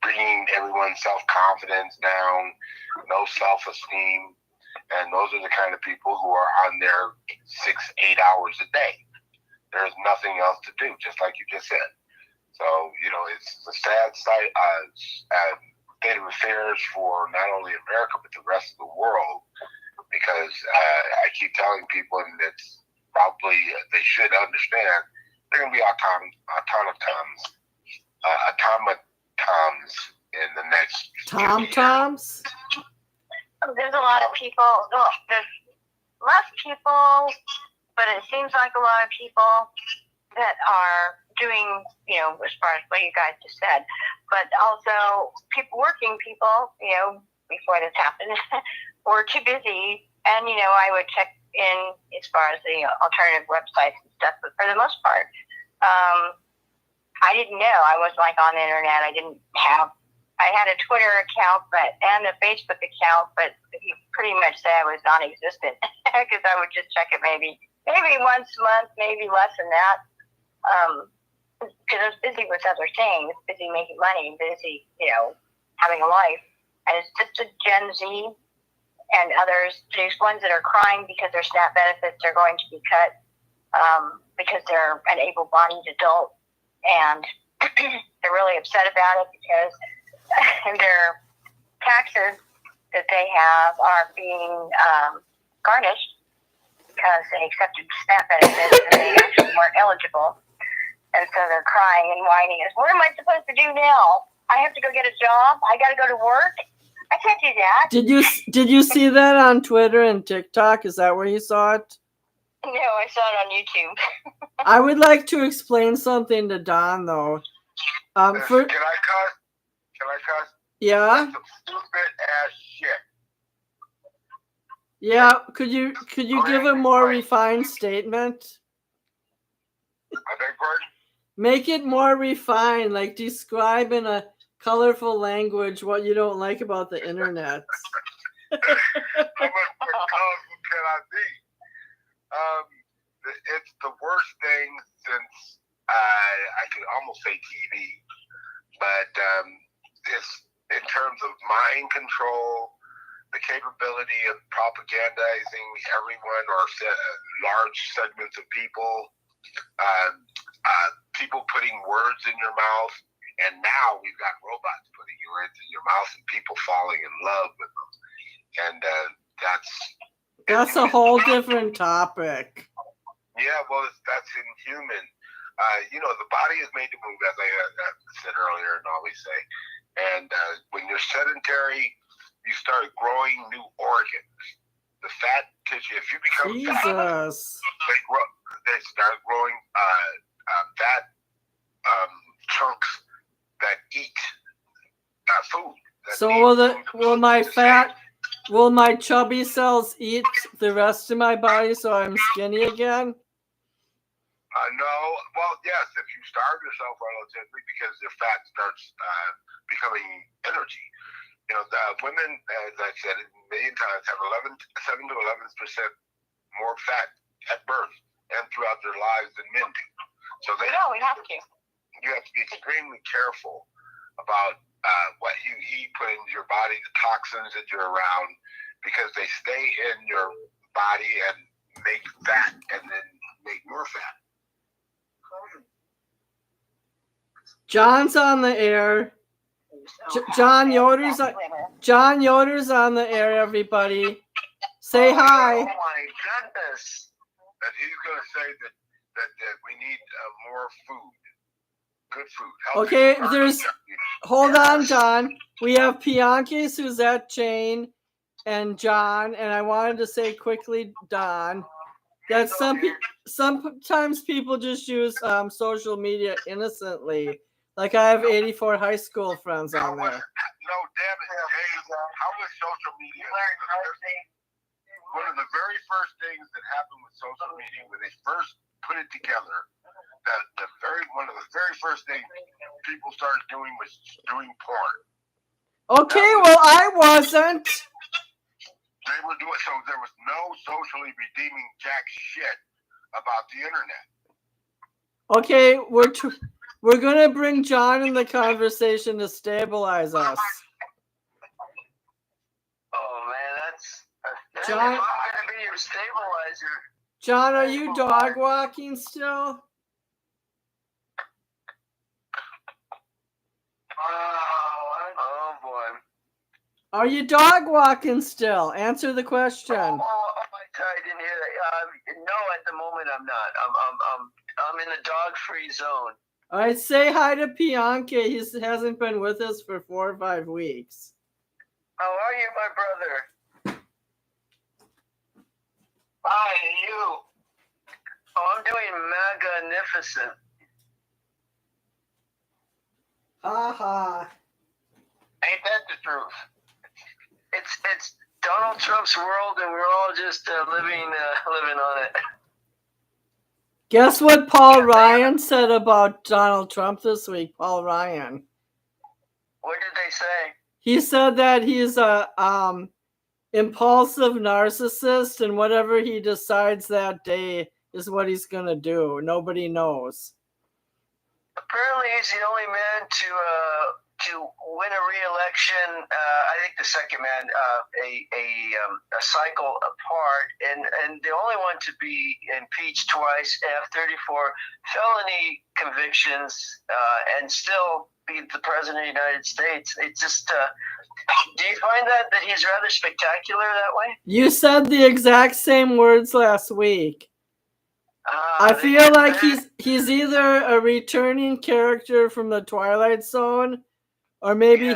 bringing everyone's self-confidence down, no self-esteem, and those are the kind of people who are on there 6-8 hours a day. There's nothing else to do, just like you just said. So, it's a sad state of affairs for not only America, but the rest of the world, because I keep telling people, and it's probably, they should understand, they're going to be automatons in the next Tom-toms? There's a lot of people. Well, there's less people, but it seems like a lot of people that are doing, as far as what you guys just said, but also working people, before this happened, were too busy. And, I would check in as far as the alternative websites and stuff, but for the most part, I didn't know. I was like on the internet. I had a Twitter account, and a Facebook account, but you pretty much say I was non-existent because I would just check it maybe once a month, maybe less than that. Because I was busy with other things, busy making money, busy, having a life. And it's just a Gen Z and others. There's ones that are crying because their SNAP benefits are going to be cut because they're an able-bodied adult, and they're really upset about it because their taxes that they have are being garnished because they accepted SNAP benefits and they actually weren't eligible. And so they're crying and whining. What am I supposed to do now? I have to go get a job? I got to go to work? I can't do that. Did you see that on Twitter and TikTok? Is that where you saw it? No, I saw it on YouTube. I would like to explain something to Don, though. Can I cuss? Yeah. That's some stupid ass shit. Yeah. Could you give a more refined statement? I beg pardon? Make it more refined, like describe in a colorful language what you don't like about the internet. How much more colorful can I be? It's the worst thing since I could almost say TV, but it's in terms of mind control, the capability of propagandizing everyone or large segments of people, people putting words in your mouth, and now we've got robots putting words in your mouth and people falling in love with them, and that's a whole different topic. Yeah, well, that's inhuman. The body is made to move, as I said earlier and always say. And when you're sedentary, you start growing new organs. The fat tissue, if you become fat, they start growing fat chunks that eat food. So will my chubby cells eat the rest of my body so I'm skinny again? No. Well, yes, if you starve yourself relatively, because your fat starts becoming energy. The women, as I said a million times, have 7 to 11% more fat at birth and throughout their lives than men do. So we have to. You have to be extremely careful about what you eat, put into your body, the toxins that you're around, because they stay in your body and make fat and then make more fat. John's on the air. John Yoder's on the air, everybody. Say hi. Oh my goodness. And he's going to say that we need more food. Good food. Okay, hold on, John. We have Bianca, Suzette, Jane, and John, and I wanted to say quickly, Don, that sometimes people just use social media innocently. Like I have 84 high school friends on there. No, damn it, James. How was social media? One of the very first things that happened with social media when they first put it together, one of the very first things people started doing was doing porn. Okay, well, I wasn't. They were doing so. There was no socially redeeming jack shit about the internet. Okay, we're gonna bring John in the conversation to stabilize us. Oh man, that's John. I'm gonna be your stabilizer. John, are you dog walking still? Oh boy. Are you dog walking still? Answer the question. I didn't hear that. No, at the moment I'm not. I'm in the dog-free zone. All right, say hi to Bianca. He hasn't been with us for 4 or 5 weeks. How are you, my brother? Hi, you. Oh, I'm doing magnificent. Ha ha. Ain't that the truth? It's Donald Trump's world, and we're all just living on it. Guess what Paul Ryan said about Donald Trump this week? Paul Ryan. What did they say? He said that he's a impulsive narcissist, and whatever he decides that day is what he's gonna do. Nobody knows. Apparently, he's the only man to win a re-election. I think the second man, a cycle apart, and the only one to be impeached twice, have 34 felony convictions, and still be the president of the United States. It's just. Do you find that he's rather spectacular that way? You said the exact same words last week. I feel like he's either a returning character from the Twilight Zone, or maybe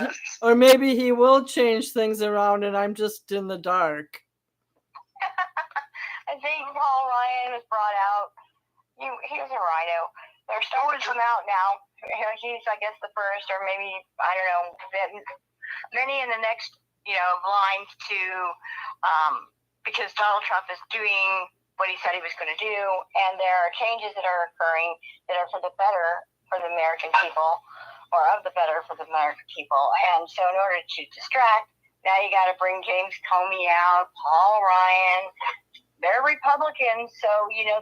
he will change things around, and I'm just in the dark. I think Paul Ryan was brought out. He was a rhino. Their stories come out now. He's, I guess, the first, or maybe, I don't know, many in the next, lines to, because Donald Trump is doing what he said he was going to do, and there are changes that are occurring that are for the better for the American people, or of the better for the American people. And so in order to distract, now you got to bring James Comey out, Paul Ryan. They're Republicans, so,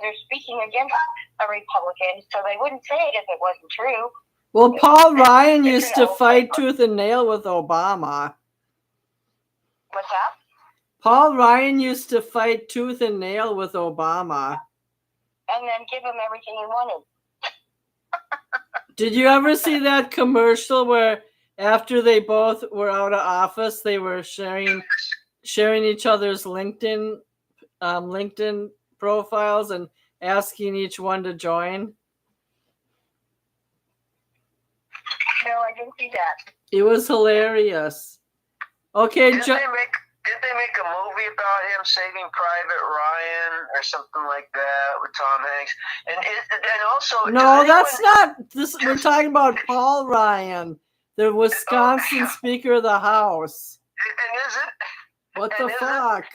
they're speaking against a Republican, so they wouldn't say it if it wasn't true. Well, Paul Ryan used to fight tooth and nail with Obama. What's that? Paul Ryan used to fight tooth and nail with Obama. And then give him everything he wanted. Did you ever see that commercial where after they both were out of office, they were sharing each other's LinkedIn profiles and asking each one to join? No, I didn't see that. It was hilarious. Okay, Did they make a movie about him saving Private Ryan or something like that with Tom Hanks? And also, no, that's not this. We're talking about Paul Ryan, the Wisconsin Speaker of the House. And is it? What the fuck?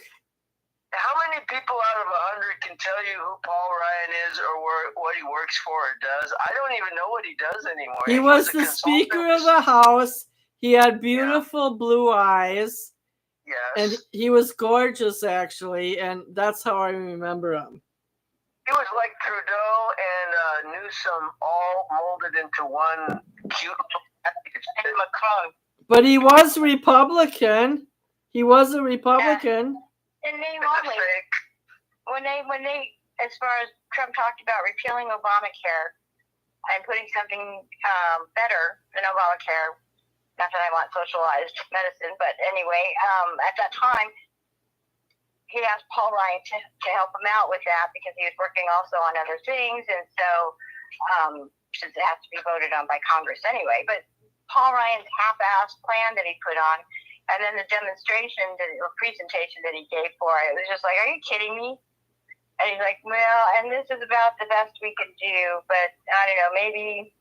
How many people out of 100 can tell you who Paul Ryan is or what he works for or does? I don't even know what he does anymore. He was the Speaker of the House. He had beautiful blue eyes. Yes. And he was gorgeous, actually, and that's how I remember him. He was like Trudeau and Newsom all molded into one cute and Macron. But he was Republican. He was a Republican. In name only. When they, as far as Trump talked about repealing Obamacare and putting something better than Obamacare. Not that I want socialized medicine, but anyway, at that time, he asked Paul Ryan to help him out with that because he was working also on other things, and so since it has to be voted on by Congress anyway. But Paul Ryan's half-assed plan that he put on, and then the demonstration or presentation that he gave for it was just like, are you kidding me? And he's like, well, and this is about the best we can do, but I don't know, maybe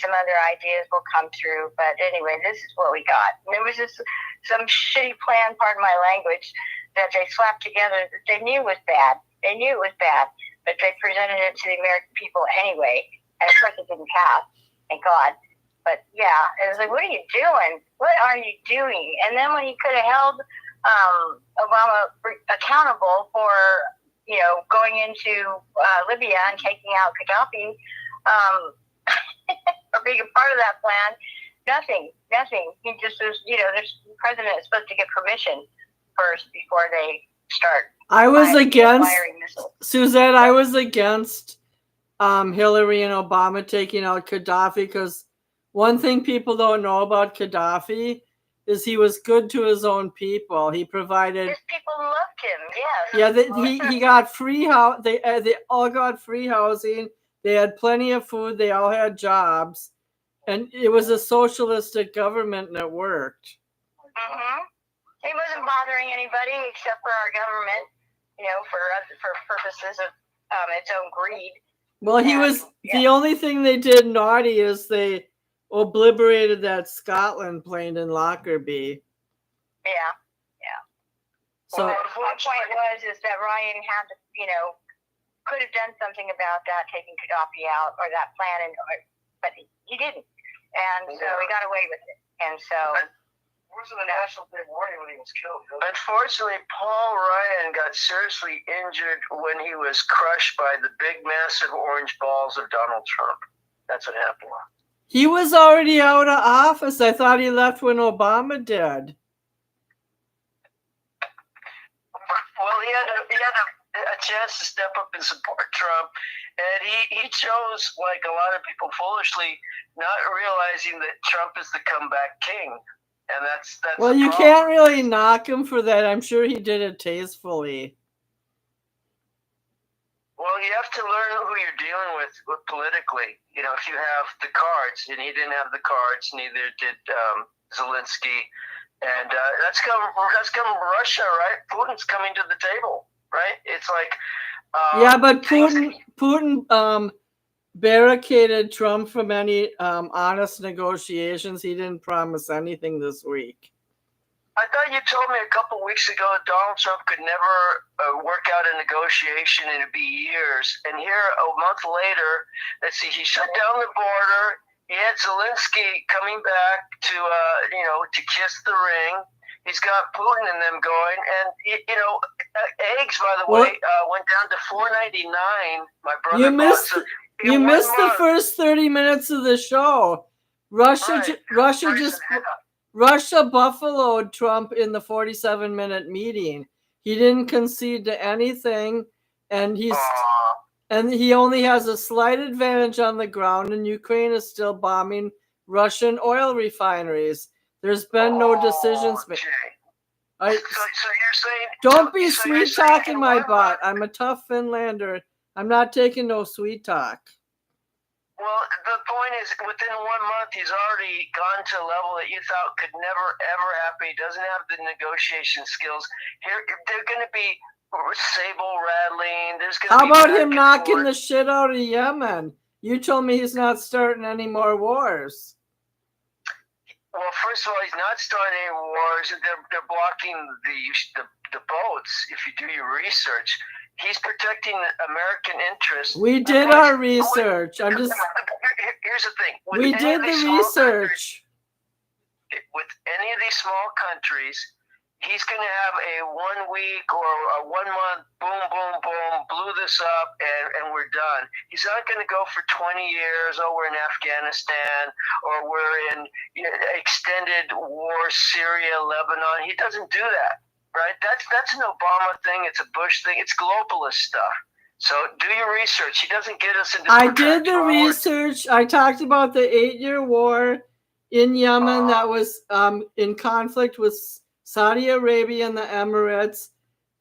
some other ideas will come through. But anyway, this is what we got. And there was just some shitty plan, pardon my language, that they slapped together that they knew was bad. They knew it was bad, but they presented it to the American people anyway. And of course it didn't pass, thank God. But yeah, it was like, what are you doing? What are you doing? And then when he could have held Obama accountable for, going into Libya and taking out Gaddafi, or being a part of that plan, nothing. He just was, the president is supposed to get permission first before they start. I was against, Suzette, I was against Hillary and Obama taking out Gaddafi because one thing people don't know about Gaddafi is he was good to his own people. He provided. His people loved him, yes. Yeah, he got free house. They all got free housing. They had plenty of food. They all had jobs. And it was a socialistic government, and it worked. Mm-hmm. He wasn't bothering anybody except for our government, for purposes of its own greed. Well, the only thing they did naughty is they obliterated that Scotland plane in Lockerbie. Yeah. So my point is that Ryan had to, could have done something about that, taking Gaddafi out or that plan, but he didn't, and so he got away with it. And so, wasn't a national big warning when he was killed. Unfortunately, Paul Ryan got seriously injured when he was crushed by the big, massive orange balls of Donald Trump. That's what happened. he was already out of office. I thought he left when Obama did. Well, he had a chance to step up and support Trump, and he chose, like a lot of people foolishly, not realizing that Trump is the comeback king. And that's Well, you can't really knock him for that. I'm sure he did it tastefully. Well, you have to learn who you're dealing with politically. If you have the cards, and he didn't have the cards, neither did Zelensky. And that's come from Russia, right? Putin's coming to the table, right? It's like yeah, but Putin barricaded Trump from any honest negotiations. He didn't promise anything this week. I thought you told me a couple weeks ago that Donald Trump could never work out a negotiation, and it'd be years. And here, a month later, let's see, he shut down the border. He had Zelensky coming back to kiss the ring. He's got Putin and them going, and eggs, by the way, went down to $4.99. My brother You missed the first 30 minutes of the show. Russia buffaloed Trump in the 47-minute meeting. He didn't concede to anything, and he only has a slight advantage on the ground, and Ukraine is still bombing Russian oil refineries. There's been no decisions made. So you're saying... Don't be sweet-talking my butt. I'm a tough Finlander. I'm not taking no sweet talk. Well, the point is, within 1 month, he's already gone to a level that you thought could never, ever happen. He doesn't have the negotiation skills. Here, they're going to be sable rattling. How about him knocking the shit out of Yemen? You told me he's not starting any more wars. Well, first of all, he's not starting any wars. They're blocking the boats. If you do your research, he's protecting American interests. We did our research. Here's the thing. We did the research. With any of these small countries, he's going to have a 1 week or a 1 month, boom, boom, boom, blew this up, and we're done. He's not going to go for 20 years, we're in Afghanistan, or we're in extended war, Syria, Lebanon. He doesn't do that, right? That's an Obama thing. It's a Bush thing. It's globalist stuff. So do your research. He doesn't get us into... I did the research. I talked about the 8-year war in Yemen that was in conflict with Saudi Arabia and the Emirates,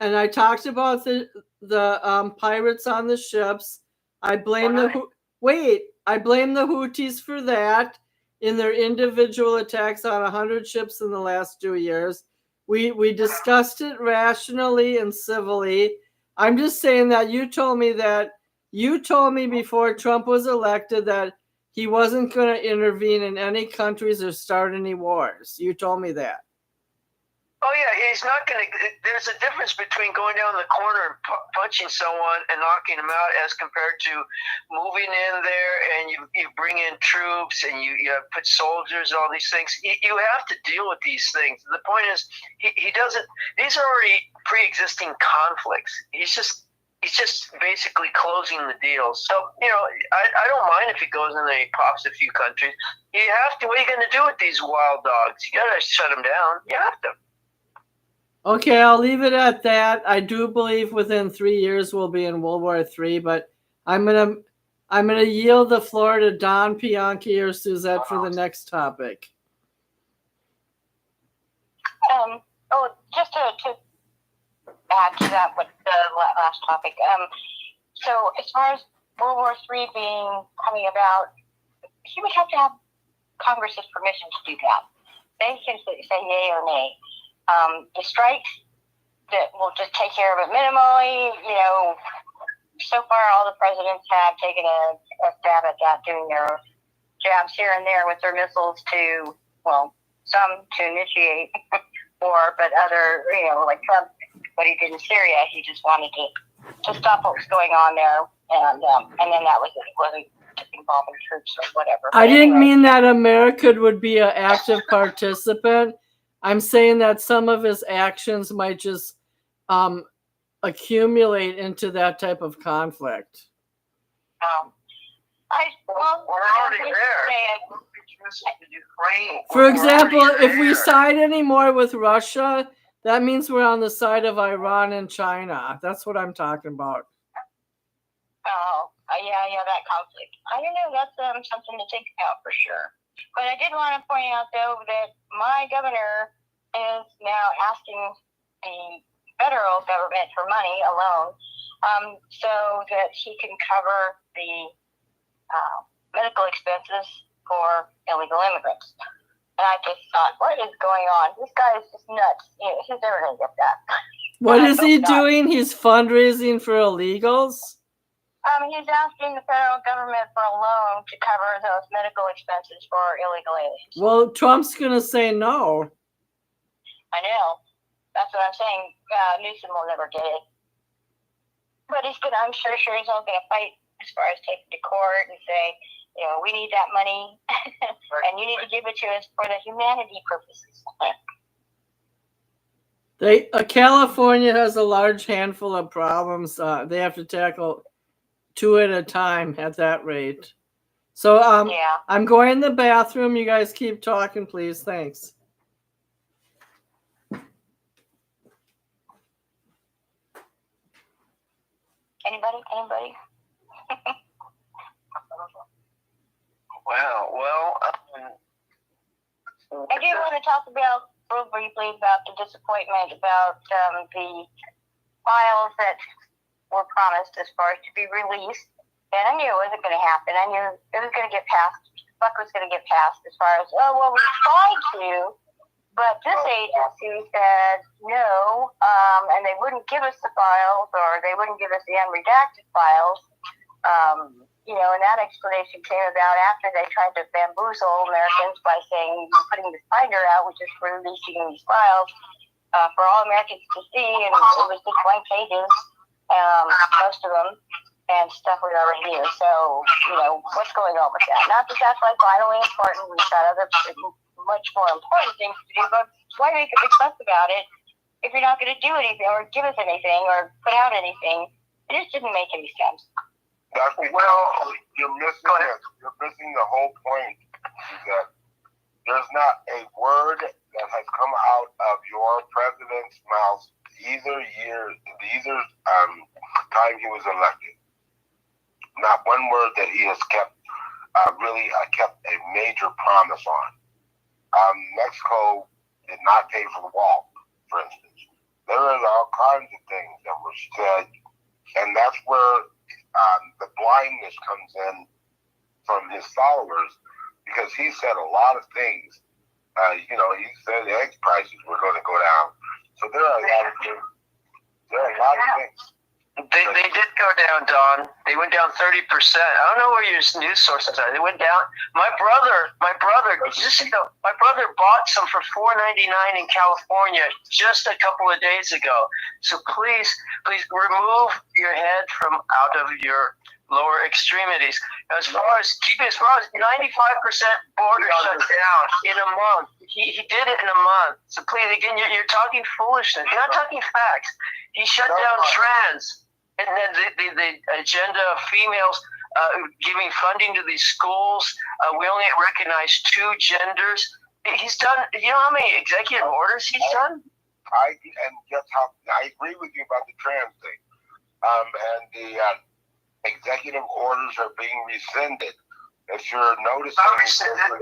and I talked about the pirates on the ships. I blame the Houthis for that in their individual attacks on 100 ships in the last 2 years. We discussed it rationally and civilly. I'm just saying that you told me before Trump was elected that he wasn't going to intervene in any countries or start any wars. You told me that. Oh, yeah, he's not going to... There's a difference between going down the corner and punching someone and knocking them out as compared to moving in there and you bring in troops and you put soldiers and all these things. You have to deal with these things. The point is, he doesn't... These are already pre-existing conflicts. He's just basically closing the deals. So, I don't mind if he goes in there and he pops a few countries. You have to... What are you going to do with these wild dogs? You got to shut them down. You have to. Okay, I'll leave it at that. I do believe within 3 years we'll be in World War III, but I'm gonna yield the floor to Don, Bianchi, or Suzette for the next topic. Just to add to that, with the last topic. So as far as World War III coming about, he would have to have Congress's permission to do that. They can say yay or nay. The strikes that will just take care of it minimally. So far all the presidents have taken a stab at that, doing their jabs here and there with their missiles some to initiate war, but other, like Trump what he did in Syria. He just wanted to stop what was going on there, and then that was it. He wasn't involving troops or whatever. I But didn't anyway, mean that America would be an active participant. I'm saying that some of his actions might just accumulate into that type of conflict. We're already there. For example, if we side anymore with Russia, that means we're on the side of Iran and China. That's what I'm talking about. Yeah, that conflict. I don't know. That's something to think about for sure. But I did want to point out, though, that my governor is now asking the federal government for money, a loan, so that he can cover the medical expenses for illegal immigrants. And I just thought, what is going on? This guy is just nuts. Who's ever going to get that? What is he doing? He's fundraising for illegals? He's asking the federal government for a loan to cover those medical expenses for illegal aliens. Well, Trump's going to say no. I know. That's what I'm saying. Newsom will never get it. But I'm sure he's all going to fight as far as taking to court and say, we need that money and you need to give it to us for the humanity purposes. California has a large handful of problems they have to tackle 2 at a time at that rate. So Yeah. I'm going in the bathroom. You guys keep talking, please. Thanks. Anybody? Wow. Well, I do want to talk about real briefly about the disappointment about the files that were promised as far as to be released. And I knew it wasn't going to happen. I knew it was going to get passed. Buck was going to get passed as far as, we tried to, but this agency said no, and they wouldn't give us the files, or they wouldn't give us the unredacted files. And that explanation came about after they tried to bamboozle Americans by saying, putting this binder out, which is releasing these files for all Americans to see, and it was just blank pages, most of them, and stuff we already knew. So, what's going on with that? Not that that's like vitally important. We've got other much more important things to do, but why make a big fuss about it if you're not going to do anything or give us anything or put out anything? It just didn't make any sense. That's because you're missing the whole point, is that there's not a word that has come out of your president's mouth either time he was elected. Not one word that he has kept kept a major promise on. Mexico did not pay for the wall, for instance. There are all kinds of things that were said, and that's where the blindness comes in from his followers, because he said a lot of things. He said egg prices were going to go down. So there are a lot of things. They did go down, Don. They went down 30%. I don't know where your news sources are. They went down. My brother bought some for $4.99 in California just a couple of days ago. So please remove your head from out of your lower extremities. As far as 95% border shut down in a month. He did it in a month. So please, again, you're talking foolishness. You're not talking facts. He shut down trans. And then the agenda of females giving funding to these schools. We only recognize 2 genders. He's done, you know how many executive orders he's done? I agree with you about the trans thing. And the executive orders are being rescinded. If you're noticing,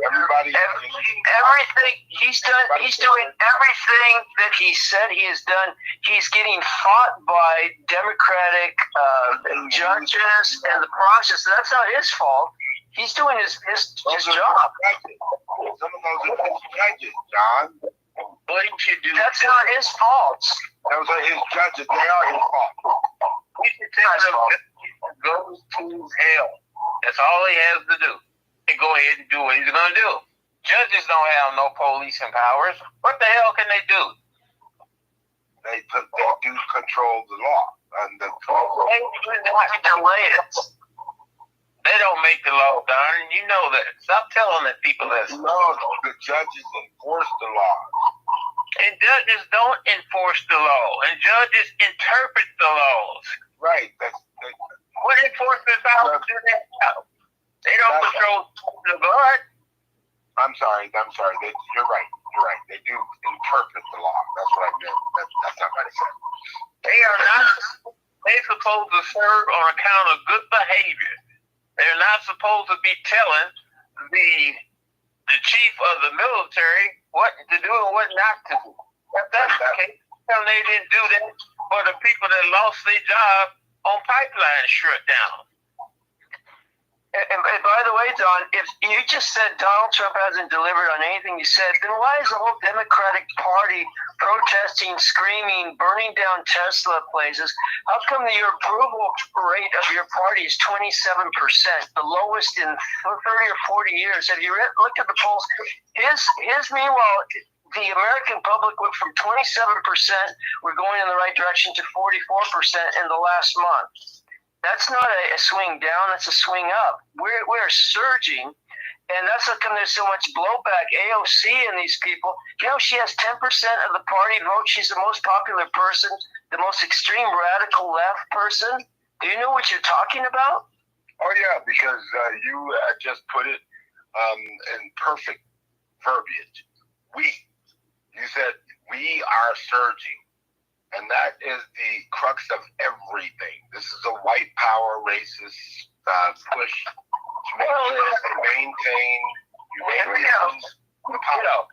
everybody, everything he's done, he's doing everything that he said he has done. He's getting fought by Democratic judges and the process. That's not his fault. He's doing his job. Some of those are his judges, John. That's not his fault. Those are his judges. They are his fault. He should goes to hell. That's all he has to do. And go ahead and do what he's going to do. Judges don't have no policing powers. What the hell can they do? They do control the law and the They delay it. They don't make the law, Don. You know that. Stop telling the people this. No, the judges enforce the law. And judges don't enforce the law. And judges interpret the laws. Right. What enforcement powers do they have? They don't control the blood. I'm sorry. You're right. They do interpret the law. That's what I meant. That's not what I said. They are not. They're supposed to serve on account of good behavior. They're not supposed to be telling the chief of the military what to do and what not to do. If that's the case, they didn't do that for the people that lost their job on pipeline shut down. And by the way, Don, if you just said Donald Trump hasn't delivered on anything you said, then why is the whole Democratic Party protesting, screaming, burning down Tesla places? How come your approval rate of your party is 27%, the lowest in 30 or 40 years? Have you looked at the polls? His meanwhile, the American public went from 27%, we're going in the right direction, to 44% in the last month. That's not a swing down, that's a swing up. We're surging, and that's how come there's so much blowback. AOC and these people, she has 10% of the party vote. She's the most popular person, the most extreme radical left person. Do you know what you're talking about? Oh, yeah, because you just put it in perfect verbiage. You said we are surging. And that is the crux of everything. This is a white power racist push to maintain the power.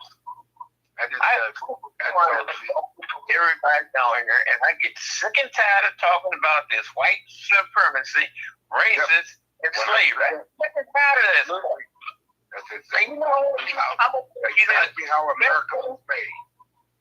Everybody down here, and I get sick and tired of talking about this white supremacy, racist, and slavery. I'm sick and tired of this. That's exactly how America was made.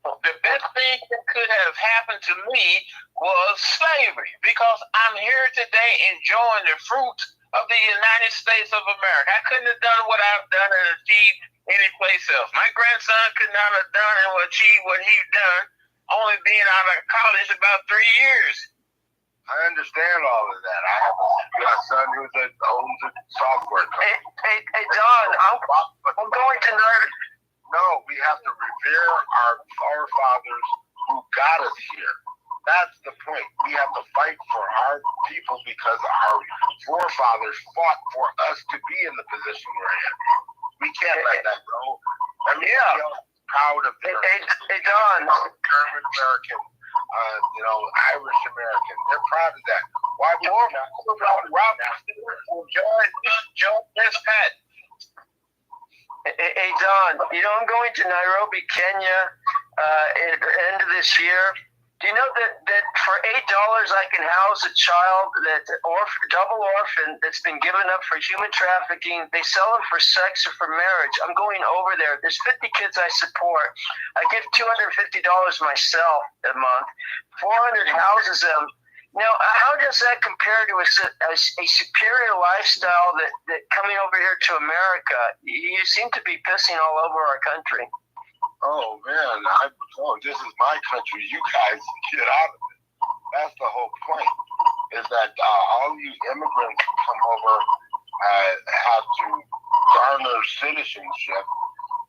The best thing that could have happened to me was slavery, because I'm here today enjoying the fruits of the United States of America. I couldn't have done what I've done and achieved anyplace else. My grandson could not have done and achieved what he's done, only being out of college about 3 years. I understand all of that. I have a son who owns a software company. Hey, Don, I'm going to nerd. No, we have to revere our forefathers who got us here. That's the point. We have to fight for our people because our forefathers fought for us to be in the position we're in. We can't let that go. I mean, proud of their Hey, Don. German American, Irish American. They're proud of that. Why would you not be proud of that? George Pat. Hey, Don, I'm going to Nairobi, Kenya at the end of this year. Do you know that for $8 I can house a child double orphan that's been given up for human trafficking? They sell them for sex or for marriage. I'm going over there. There's 50 kids I support. I give $250 myself a month. 400 houses them. Now, how does that compare to a superior lifestyle that coming over here to America? You seem to be pissing all over our country. Oh, man. This is my country. You guys get out of it. That's the whole point, is that all you immigrants who come over have to garner citizenship,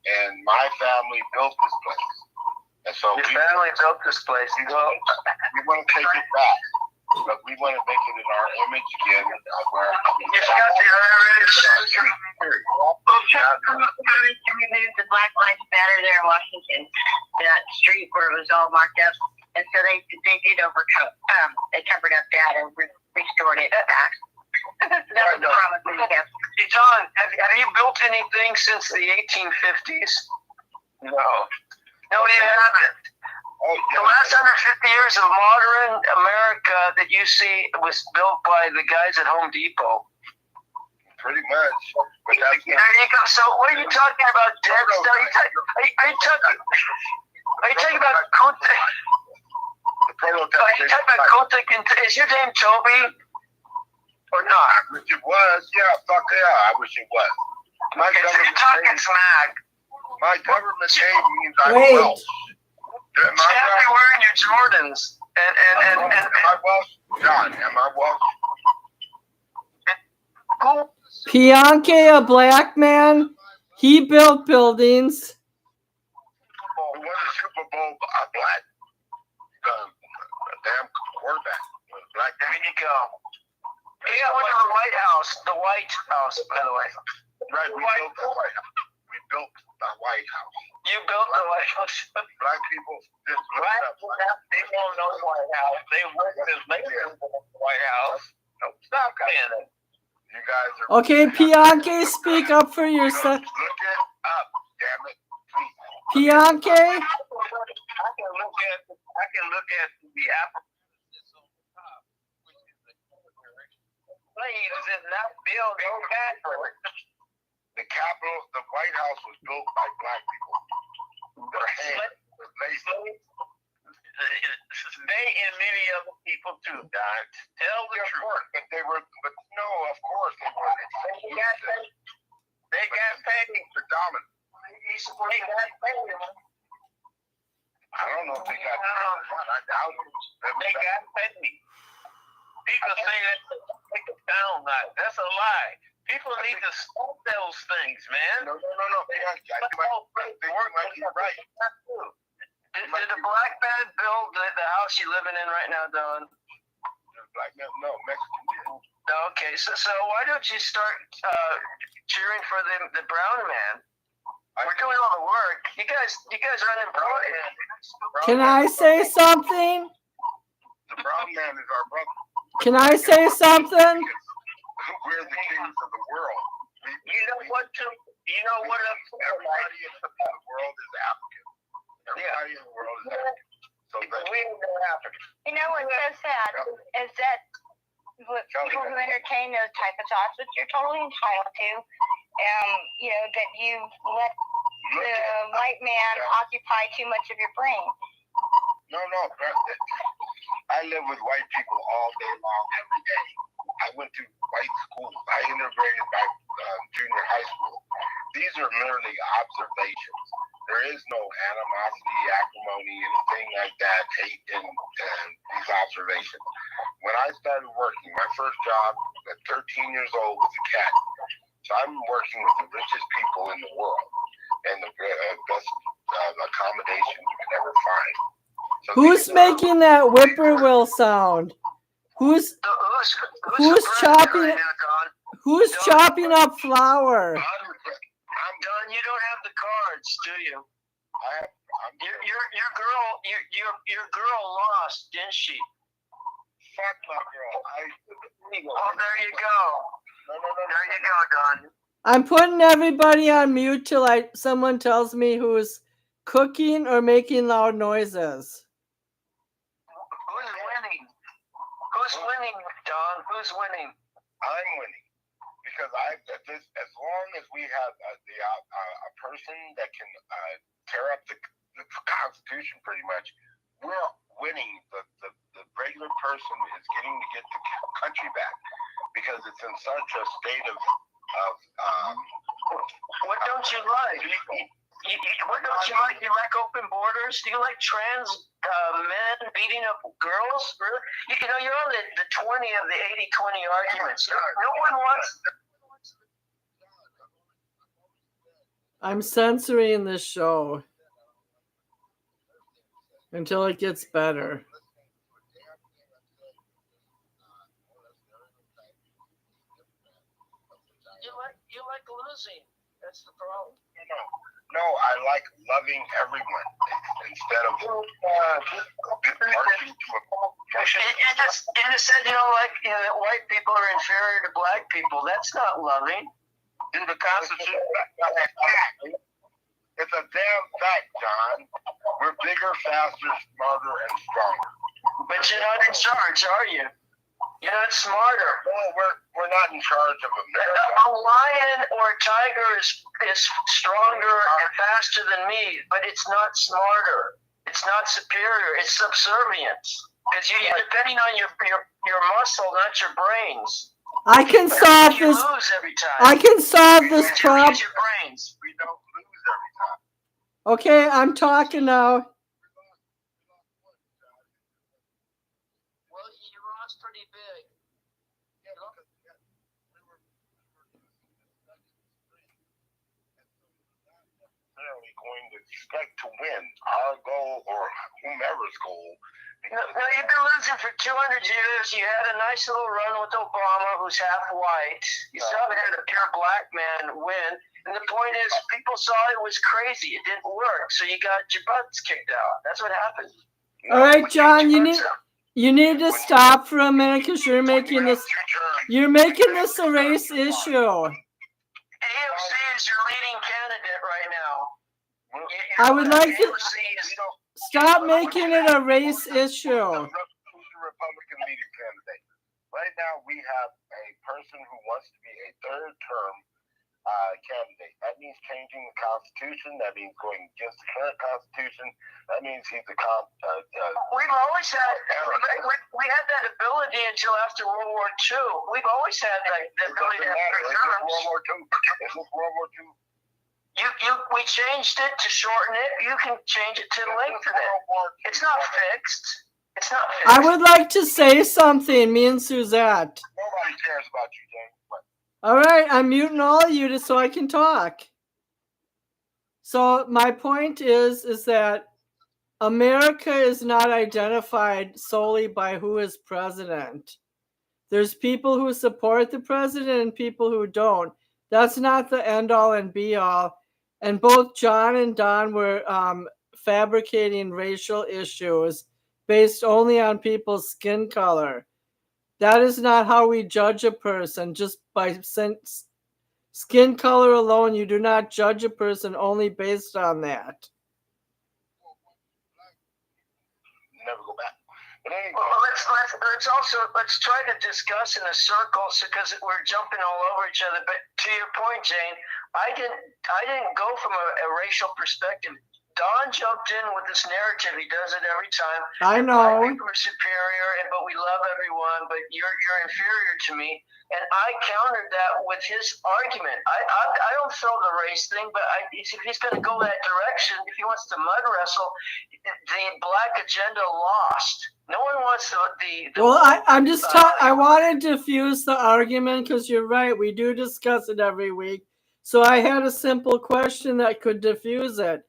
and my family built this place. And so Your family built this place. We want to take it back. But we want to make it in our image again. The Black Lives Matter there in Washington, that street where it was all marked up, and so they did overcome. They covered up that and restored it back. That was the promise we kept. Hey, John, have you built anything since the 1850s? No, you haven't. Oh, yeah. The last 150 years of modern America that you see was built by the guys at Home Depot. Pretty much. But There you go. So what are you talking about, Dex? Are you talking about Kunta? Are you talking about Kunta? Is your name Toby? Or not? I wish it was. Yeah, fuck yeah, I wish it was. Okay, so you're talking smack. My government name means I'm Wait. Welsh. Am I Can't be wearing your Jordans. And Am I Welsh? John, am I Welsh? Bianchi, a black man, he built buildings. Who won the Super Bowl? Black. Damn quarterback. Black. there you go. He went to the White House. The White House, by the way. Right, we built the White House. We built the White House. You built the White House. Black people just Black looked up. people don't know the White House. They work as laborers in the White House. Stop saying that. You guys are. Okay, Bianchi, speak up for yourself. Look it up, damn it, please. Bianchi, I can look at the apparatus on the top, which is the planes in that building. The Capitol, the White House was built by black people. Their hands were lazy. They and many other people too, Don. Tell the truth. But they were, but no, of course they were. They got paid. Predominant. They got paid. I don't know if they got paid. I doubt it. They got paid. People say that to make it sound nice. That's a lie. People need to stop those things, man. No. You're right. Did the black man build the house you're living in right now, Don? Black man, no, Mexican did. Okay, so why don't you start cheering for the brown man? We're doing all the work. You guys are unemployed. can I say something? The brown man is our brother. Can I say something? We're the kings of the world. You know what? Everybody in the world is African. Everybody in the world is African. So We know Africa. You know what's so sad is that people who entertain those type of thoughts, which you're totally entitled to, you know, that you let the white man occupy too much of your brain. No. I live with white people all day long, every day. I went to white school. I integrated by junior high school. These are merely observations. There is no animosity, acrimony, anything like that, hate in these observations. When I started working, my first job at 13 years old was a cat. So I'm working with the richest people in the world and the best accommodation you can ever find. So Who's making that whippoorwill sound? Who's chopping? Right now, Don? Who's chopping up flour? Don, you don't have the cards, do you? Your girl lost, didn't she? Fuck my girl. There you go. No. There you go, Don. I'm putting everybody on mute till someone tells me who's cooking or making loud noises. Who's winning? Who's winning, Don? Who's winning? I'm winning because as long as we have a person that can tear up the Constitution, pretty much, we're winning. The regular person is getting to get the country back because it's in such a state of what don't you like? What don't you like? You like open borders? Do you like trans men beating up girls? You know, you're on the 20 of the 80-20 arguments. No one wants. I'm censoring this show until it gets better. You like losing. That's the problem. No, I like loving everyone instead of marching to a motion. And it said, that white people are inferior to black people. That's not loving. In the Constitution. It's a damn fact, John. We're bigger, faster, smarter, and stronger. But you're not in charge, are you? You're not smarter. No, we're not in charge of America. A lion or a tiger is stronger and faster than me, but it's not smarter. It's not superior. It's subservience. Because you're depending on your muscle, not your brains. I can solve You this. lose every time. I can solve this You problem. use your brains. We don't lose every time. Okay, I'm talking now. big. Yeah, look, yeah, we were necessarily going to expect to win our goal or whomever's goal. No, you've been losing for 200 years. You had a nice little run with Obama, who's half white. You still haven't had a pure black man win. And the point is, people saw it was crazy. It didn't work, so you got your butts kicked out. That's what happened. All right, John, you need to stop for a minute because you're making this a race issue. AOC is your leading candidate right now. I would like to AOC is stop making it a race issue. Who's the Republican leader candidate? Right now, we have a person who wants to be a third-term candidate. That means changing the Constitution. That means going against the current Constitution. That means he's a we've always had we had that ability until after World War II. We've always had the ability to have three terms. World War II. This is World War II. We changed it to shorten it. You can change it to lengthen it. It's not fixed. It's not fixed. I would like to say something, me and Suzette. Nobody cares about you, James. All right, I'm muting all of you so I can talk. So my point is that America is not identified solely by who is president. There's people who support the president and people who don't. That's not the end all and be all. And both John and Don were fabricating racial issues based only on people's skin color. That is not how we judge a person. Just by skin color alone, you do not judge a person only based on that. Never go back. But anyway. Well, let's try to discuss in a circle because we're jumping all over each other. But to your point, Jane, I didn't go from a racial perspective. Don jumped in with this narrative. He does it every time. I know. Black people are superior, but we love everyone. But you're inferior to me. And I countered that with his argument. I don't throw the race thing, but if he's going to go that direction, if he wants to mud wrestle, the black agenda lost. No one wants the well, I'm just I want to diffuse the argument because you're right. We do discuss it every week. So I had a simple question that could diffuse it.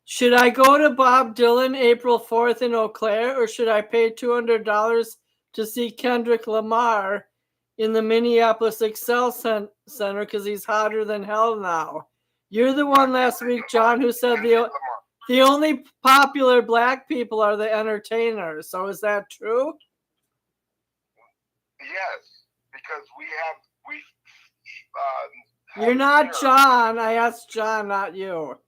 Should I go to Bob Dylan April 4th in Eau Claire, or should I pay $200 to see Kendrick Lamar in the Minneapolis Excel Center because he's hotter than hell now? You're the one last week, John, who said the only popular black people are the entertainers. So is that true? Yes, because you're not John. I asked John, not you.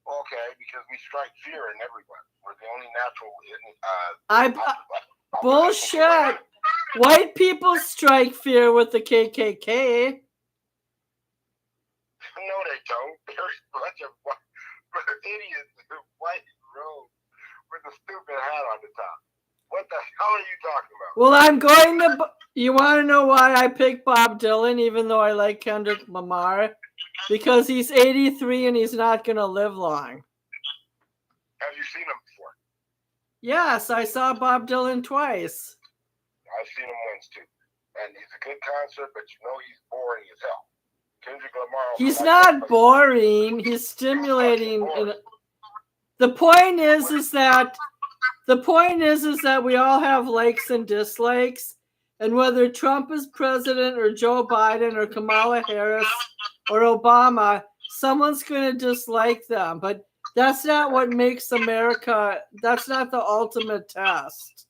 Okay, because we strike fear in everyone. We're the only natural. Bullshit. White people strike fear with the KKK. No, they don't. There's a bunch of idiots in white robes with a stupid hat on the top. What the hell are you talking about? Well, I'm going to. You want to know why I picked Bob Dylan, even though I like Kendrick Lamar? Because he's 83 and he's not going to live long. Have you seen him before? Yes, I saw Bob Dylan twice. I've seen him once too. And he's a good concert, but you know he's boring as hell. Kendrick Lamar. He's not boring. He's stimulating. The point is that we all have likes and dislikes. And whether Trump is president or Joe Biden or Kamala Harris or Obama, someone's going to dislike them. But that's not what makes America. That's not the ultimate test.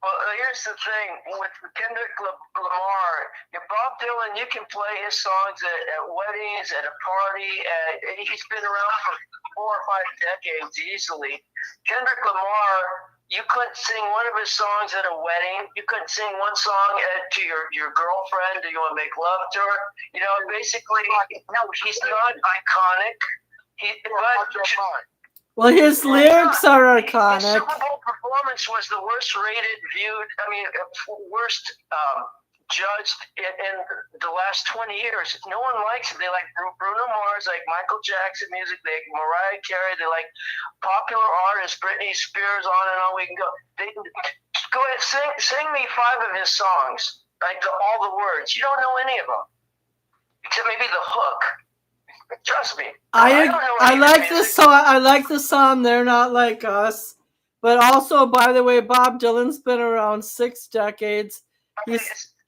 Well, here's the thing with Kendrick Lamar, Bob Dylan, you can play his songs at weddings, at a party. He's been around for 4 or 5 decades easily. Kendrick Lamar, you couldn't sing one of his songs at a wedding. You couldn't sing one song to your girlfriend. Do you want to make love to her? You know, basically, no, he's not iconic. Well, his lyrics are iconic. His Super Bowl performance was the worst rated, worst judged in the last 20 years. No one likes it. They like Bruno Mars, like Michael Jackson music, they like Mariah Carey, they like popular artists, Britney Spears, on and on we can go. Go ahead, sing me 5 of his songs, like all the words. You don't know any of them, except maybe the hook. Trust me. I like the song. I like the song "They're Not Like Us," but also, by the way, Bob Dylan's been around 6 decades.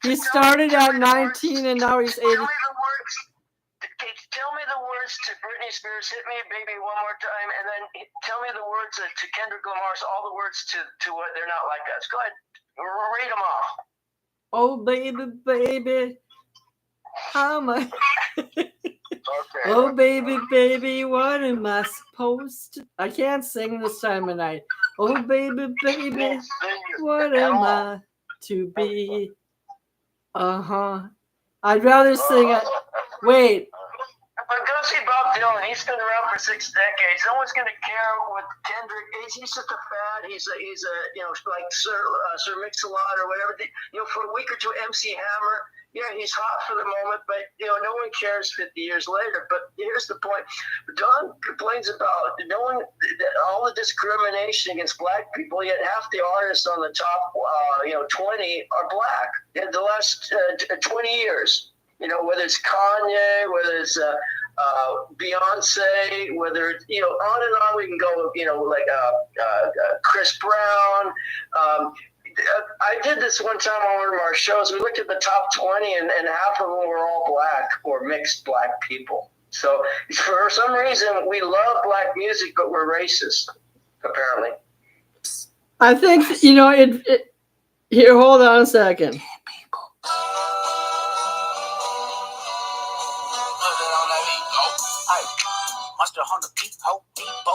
He started at 19 and now he's 80. Tell me the words to Britney Spears, "Hit Me Baby One More Time," and then tell me the words to Kendrick Lamar's, all the words to what "They're Not Like Us." Go ahead, read them off. Oh baby, baby, how am I? Okay. Oh baby, baby, what am I supposed to? I can't sing this time of night. Oh baby, baby, what am I to be? I'd rather sing it. Wait. But go see Bob Dylan. He's been around for 6 decades. No one's going to care what Kendrick is. He's just a fad. He's a like Sir Mix-a-Lot or whatever. For a week or two, MC Hammer. Yeah, he's hot for the moment, but no one cares 50 years later. But here's the point: Don complains about all the discrimination against black people, yet half the artists on the top 20 are black in the last 20 years. Whether it's Kanye, whether it's Beyonce, whether it's on and on we can go. Chris Brown. I did this one time on one of our shows. We looked at the top 20, and half of them were all black or mixed black people. So for some reason, we love black music, but we're racist, apparently. I think, here, hold on a second. Monster Hunter, P.O., Debo,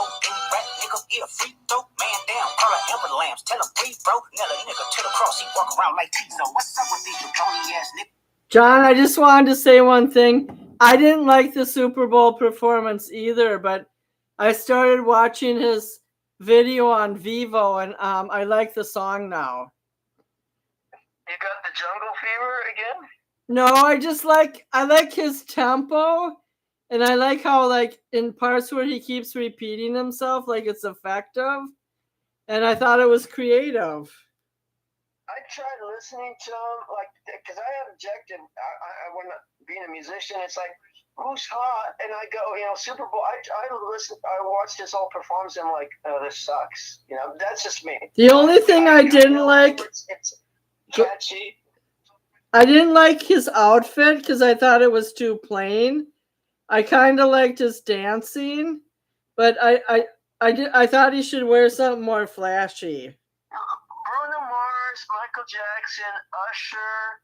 rat nigga, yeah, free throw, man down, color amber lamps, tell him free, bro, Nella nigga to the cross, he walk around like Tizo. What's up with these jabroni ass niggas? John, I just wanted to say one thing. I didn't like the Super Bowl performance either, but I started watching his video on Vivo, and I like the song now. You got the jungle fever again? No, I like his tempo. And I like how, in parts where he keeps repeating himself, it's effective. And I thought it was creative. I tried listening to him, because I have objective. I when being a musician, it's like, who's hot? And I go, Super Bowl. I watched his whole performance, and I'm like, oh, this sucks. That's just me. The only thing I didn't like, it's catchy. I didn't like his outfit because I thought it was too plain. I kind of liked his dancing, but I thought he should wear something more flashy. Bruno Mars, Michael Jackson, Usher,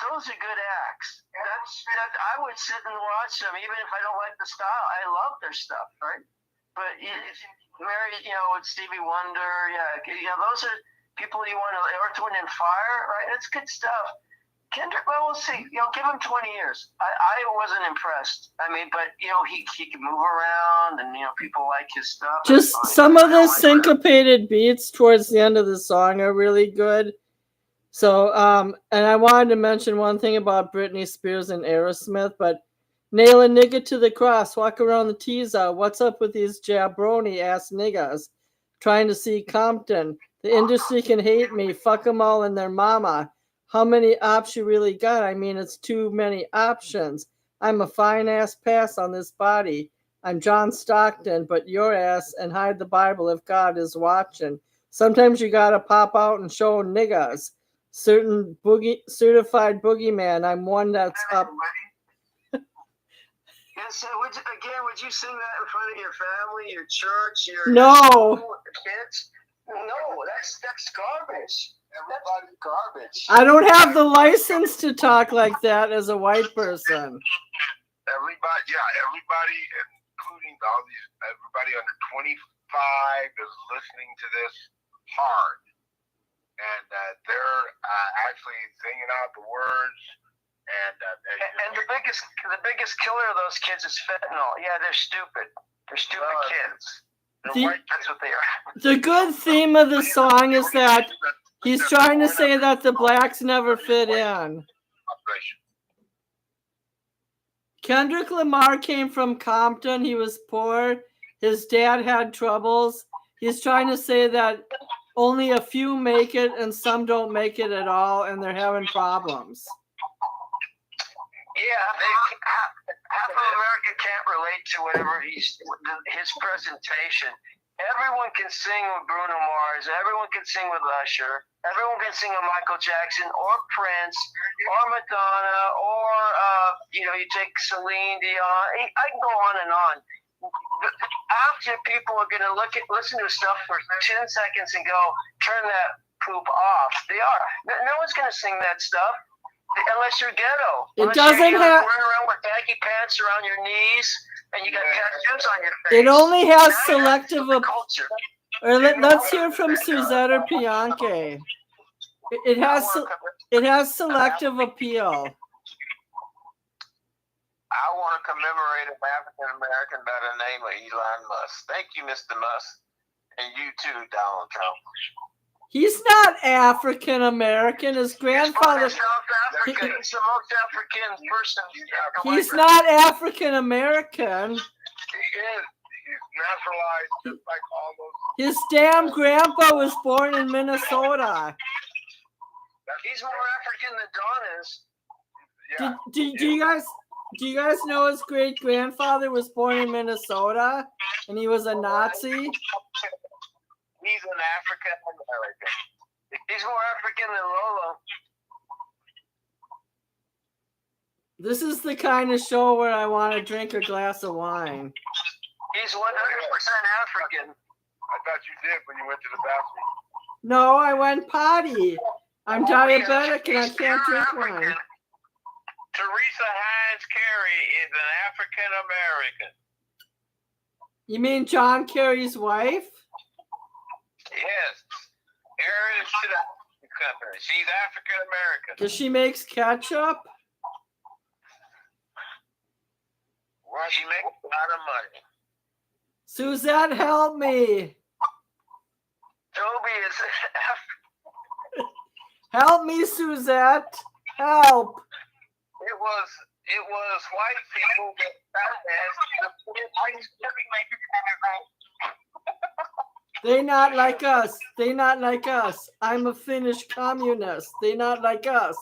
those are good acts. I would sit and watch them, even if I don't like the style. I love their stuff, right? But Mary, with Stevie Wonder, those are people you want to. Earth, Wind, and Fire, right? That's good stuff. Kendrick, well, we'll see. Give him 20 years. I wasn't impressed. But he can move around, and people like his stuff. Just some of the syncopated beats towards the end of the song are really good. So, and I wanted to mention one thing about Britney Spears and Aerosmith, but nail a nigga to the cross, walk around the tees out. What's up with these jabroni ass niggas trying to see Compton? The industry can hate me. Fuck them all and their mama. How many ops you really got? I mean, it's too many options. I'm a fine-ass pass on this body. I'm John Stockton, but your ass, and hide the Bible if God is watching. Sometimes you gotta pop out and show niggas. Certified boogeyman. I'm one that's up. Yes, would you sing that in front of your family, your church, your kids? No, that's garbage. Everybody's garbage. I don't have the license to talk like that as a white person. Everybody, including everybody under 25 is listening to this hard. And they're actually singing out the words. And the biggest killer of those kids is fentanyl. Yeah, they're stupid. They're stupid kids. That's what they are. The good theme of the song is that he's trying to say that the blacks never fit in. administration. Kendrick Lamar came from Compton. He was poor. His dad had troubles. He's trying to say that only a few make it and some don't make it at all, and they're having problems. Yeah, half of America can't relate to whatever his presentation. Everyone can sing with Bruno Mars. Everyone can sing with Usher. Everyone can sing with Michael Jackson or Prince or Madonna or you take Celine Dion. I can go on and on. After people are going to listen to stuff for 10 seconds and go, turn that poop off. They are. No one's going to sing that stuff unless you're ghetto. It doesn't have. Running around with baggy pants around your knees and you got tattoos on your face. It only has Now selective. culture. Or let's hear from Suzette or Bianca. It has selective appeal. I want to commemorate an African American by the name of Elon Musk. Thank you, Mr. Musk. And you too, Donald Trump. He's not African American. His grandfather. He's South Africa. He's the most African person. He's not African American. He is. He's naturalized just like all those. His damn grandpa was born in Minnesota. He's more African than Don is. Yeah. Do you guys know his great grandfather was born in Minnesota and he was a Nazi? He's an African American. He's more African than Lolo. This is the kind of show where I want to drink a glass of wine. He's 100% African. I thought you did when you went to the bathroom. No, I went potty. I'm diabetic and I can't drink wine. Teresa Hines Carey is an African American. You mean John Kerry's wife? Yes. Heir to the company. She's African American. Does she makes ketchup? Well, she makes a lot of money. Suzette, help me. Toby is Help me, Suzette. Help. It was white people that They not like us. They not like us. I'm a Finnish communist. They not like us.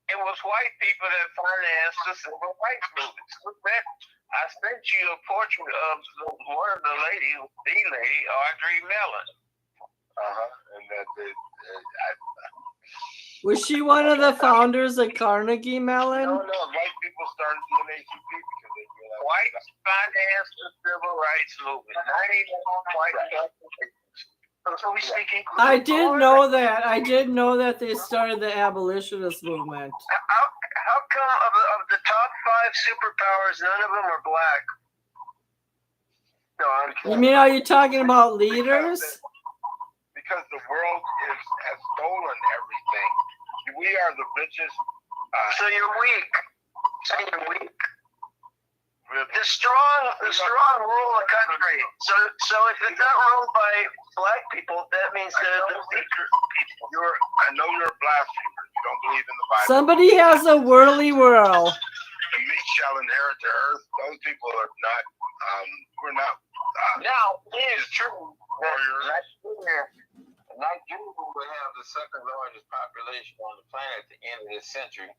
It was white people that financed the civil rights movement. I sent you a portrait of one of the lady, Audrey Mellon. And that Was she one of the founders of Carnegie Mellon? no, white people started the NAACP because they realized Whites financed the civil rights movement. 91 white so we speaking. I did know that. I did know that they started the abolitionist movement. How come of the top 5 superpowers, none of them are black? No, I'm You mean, are you talking about leaders? because the world has stolen everything. We are the richest. So you're weak. The strong rule the country. So if it's not ruled by black people, that means they're the weak people. I know you're a blasphemer. You don't believe in the Bible. Somebody has a whirly whirl. The meek shall inherit the earth. Those people are not. We're not. Now, it is true Warriors. Nigeria will have the second largest population on the planet at the end of this century.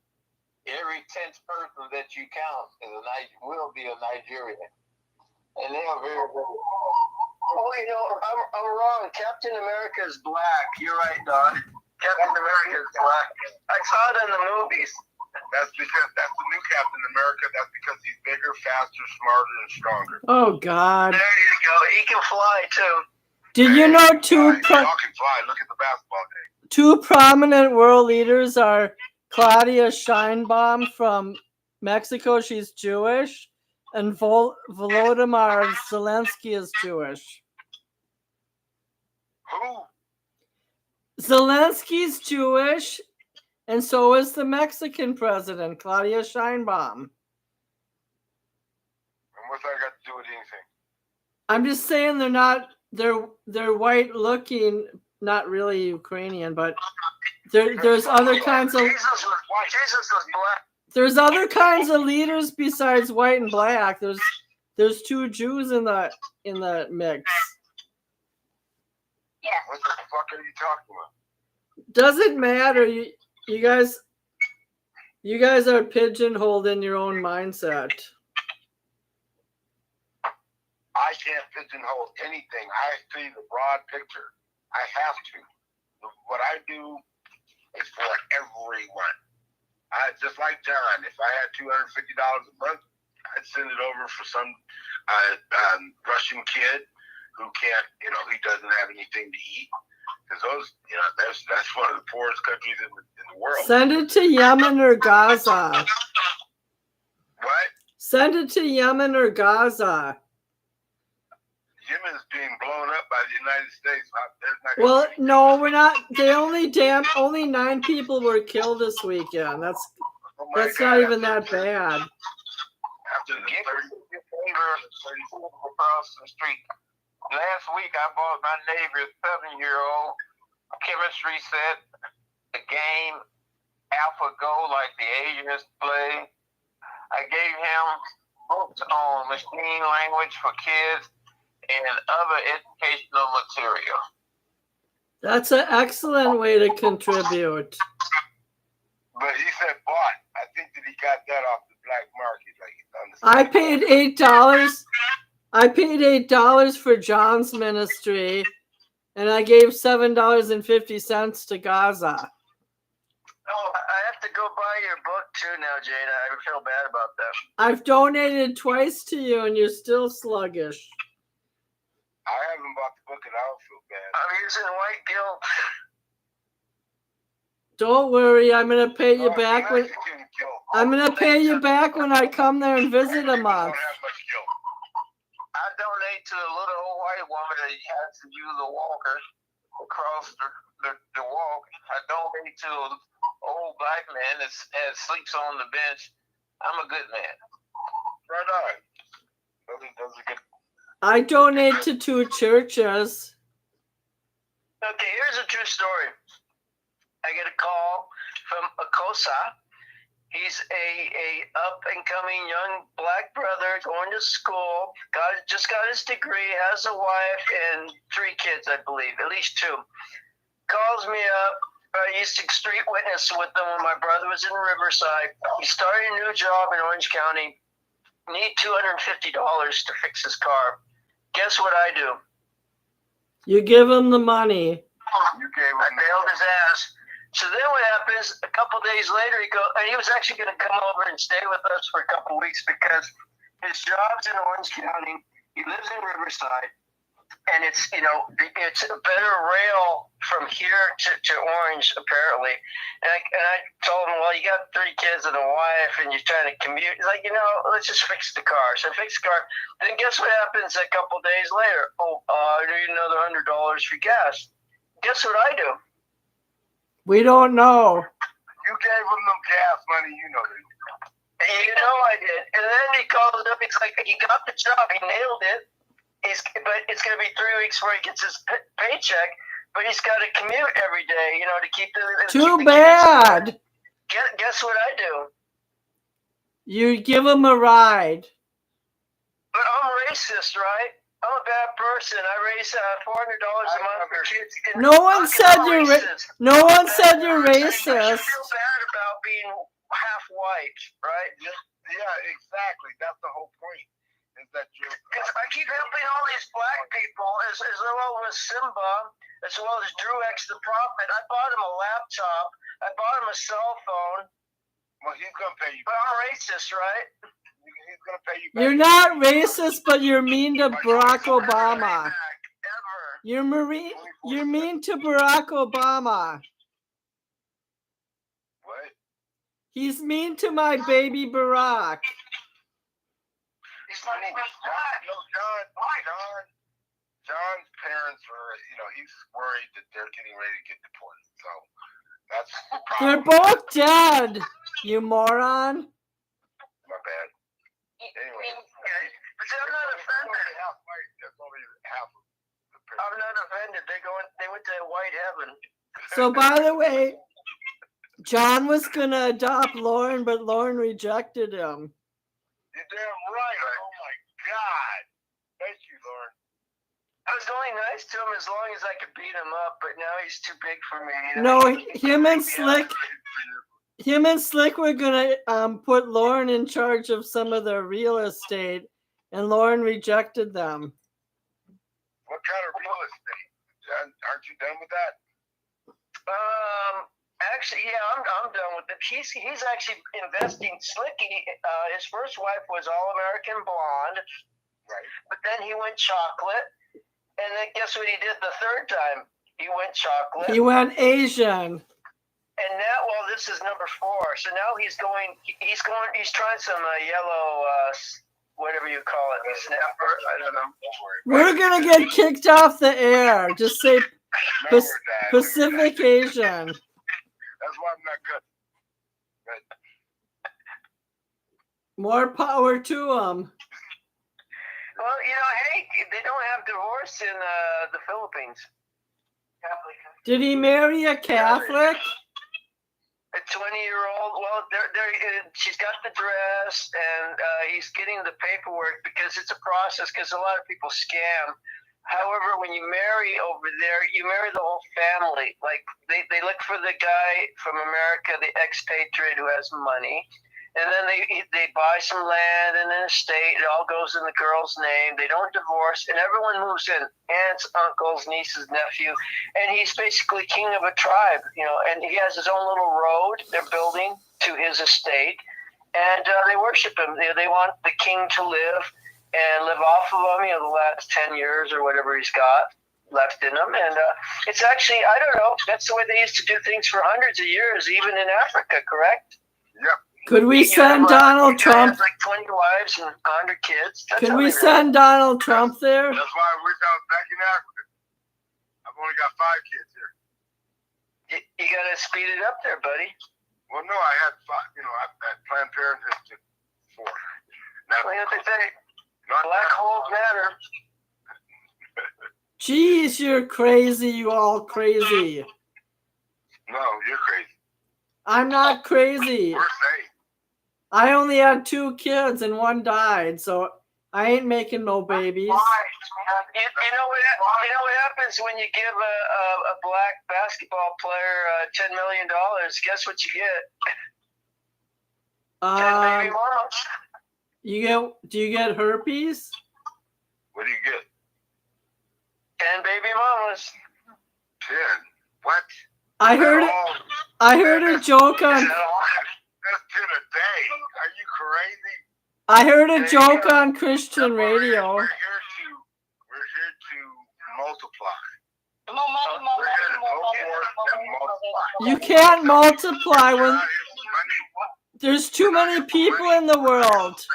Every 10th person that you count will be a Nigerian. And they are very, very. I'm wrong. Captain America is black. You're right, Don. Captain America is black. I saw it in the movies. That's because that's the new Captain America. That's because he's bigger, faster, smarter, and stronger. Oh, God. There you go. He can fly, too. Did you know Y'all can fly. Look at the basketball game. two prominent world leaders are Claudia Sheinbaum from Mexico, she's Jewish, and Volodymyr Zelensky is Jewish. Who? Zelensky's Jewish, and so is the Mexican president, Claudia Sheinbaum. And what's that got to do with anything? I'm just saying they're white looking, not really Ukrainian, but there's other kinds of Jesus was black. there's other kinds of leaders besides white and black. There's two Jews in the mix. Yes. What the fuck are you talking about? Doesn't matter. You guys are pigeonholed in your own mindset. I can't pigeonhole anything. I see the broad picture. I have to. What I do is for everyone. Just like John, if I had $250 a month, I'd send it over for some Russian kid who can't, he doesn't have anything to eat. Because those, that's one of the poorest countries in the world. Send it to Yemen or Gaza. What? Send it to Yemen or Gaza. Yemen's being blown up by the United States. Well, no, we're not. Only 9 people were killed this weekend. That's not even that bad. After the 30 across the street. Last week, I bought my neighbor's 7-year-old a chemistry set, the game AlphaGo, like the Asians play. I gave him books on machine language for kids and other educational material. That's an excellent way to contribute. But he said bought. I think that he got that off the black market. I paid $8. I paid $8 for John's ministry, and I gave $7.50 to Gaza. Oh, I have to go buy your book too now, Jada. I feel bad about that. I've donated twice to you, and you're still sluggish. I haven't bought the book, and I don't feel bad. I'm using white guilt. Don't worry, I'm gonna pay you back when I come there and visit a month. I donate to the little old white woman that has to use a walker across the walk. I donate to an old black man that sleeps on the bench. I'm a good man. Right on. Those are good. I donate to 2 churches. Okay, here's a true story. I get a call from Akosa. He's a up and coming young black brother going to school. Just got his degree, has a wife and 3 kids, I believe, at least 2. Calls me up. I used to street witness with them when my brother was in Riverside. He started a new job in Orange County. Need $250 to fix his car. Guess what I do? You give him the money. I bailed his ass. So then what happens, a couple days later, he was actually going to come over and stay with us for a couple weeks because his job's in Orange County. He lives in Riverside. And it's a better rail from here to Orange, apparently. And I told him, well, you got 3 kids and a wife and you're trying to commute. He's like, let's just fix the car. So I fixed the car. Then guess what happens a couple days later? I need another $100 for gas. Guess what I do? We don't know. You gave him them gas money, you know that. I did. And then he calls up. It's like he got the job. He nailed it. But it's going to be 3 weeks before he gets his paycheck. But he's got to commute every day, to keep the. Too bad. Guess what I do? You give him a ride. But I'm racist, right? I'm a bad person. I raise $400 a month for kids. No one said you're racist. No one said you're racist. You feel bad about being half white, right? Yeah, exactly. That's the whole point. Because I keep helping all these black people, as well as Simba, as well as Drew X the Prophet. I bought him a laptop. I bought him a cell phone. Well, he's going to pay you back. But I'm racist, right? He's going to pay you back. You're not racist, but you're mean to Barack Obama. You're mean to Barack Obama. What? He's mean to my baby Barack. John's parents are, he's worried that they're getting ready to get deported. So that's the problem. They're both dead, you moron. My bad. Anyway. But I'm not offended. That's only half of the parents. I'm not offended. They went to white heaven. So, by the way, John was going to adopt Lauren, but Lauren rejected him. You're damn right. Oh my God. Thank you, Lauren. I was only nice to him as long as I could beat him up, but now he's too big for me. You No, know? him and Slick were going to put Lauren in charge of some of the real estate, and Lauren rejected them. What kind of real estate? Aren't you done with that? Actually, yeah, I'm done with it. He's actually investing. Slicky, his first wife was all-American blonde, Right. but then he went chocolate, and then guess what he did the third time? He went chocolate. He went Asian. And now, well, this is number 4. So now he's trying some yellow, whatever you call it, snapper. I don't know. We're going to get kicked off the air. Just say No, we're not. Pacific Asian. That's why I'm not good. But More power to them. Well, hey, they don't have divorce in the Philippines. Did he marry a Catholic? A 20-year-old. Well, she's got the dress, and he's getting the paperwork because it's a process. Because a lot of people scam. However, when you marry over there, you marry the whole family. Like they look for the guy from America, the expatriate who has money, and then they buy some land and an estate. It all goes in the girl's name. They don't divorce, and everyone moves in: aunts, uncles, nieces, nephew, and he's basically king of a tribe. And he has his own little road they're building to his estate, and they worship him. They want the king to live and live off of him, the last 10 years or whatever he's got left in him. And it's actually, I don't know, that's the way they used to do things for hundreds of years, even in Africa, correct? Yep. Could we send Donald Trump? Like 20 wives and 100 kids. Could we send Donald Trump there? that's why I wish I was back in Africa. I've only got 5 kids here. You got to speed it up there, buddy. Well, no, I had 5. I had Planned Parenthood to 4. Now, Well, they say not black holes matter. Jeez, you're crazy. You all crazy. No, you're crazy. I'm not crazy. We're safe. I only had 2 kids and 1 died, so I ain't making no babies. You know what happens when you give a black basketball player $10 million? Guess what you get? 10 baby mamas. Do you get herpes? What do you get? 10 baby mamas. 10. What? I heard a joke on. Is that all? That's 10 a day. Are you crazy? I heard a joke on Christian radio. We're here to multiply. More money, more We're money, here to more go money, forth more and money, more multiply. You can't multiply when We're not here for money. there's too many people in the world.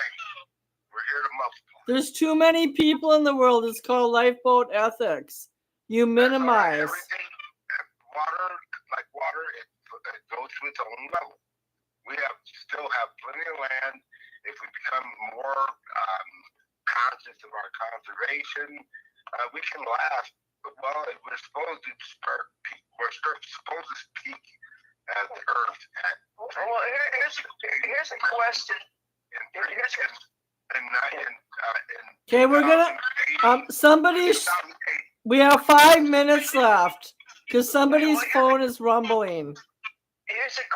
We're here to multiply. There's too many people in the world. It's called lifeboat ethics. You minimize. Everything, water, it goes to its own level. We still have plenty of land. If we become more conscious of our conservation, we can last. Well, we're supposed to we're supposed to peak as the Earth at. Well, here's a question. Okay, we're gonna. We have 5 minutes left because somebody's phone is rumbling. Here's a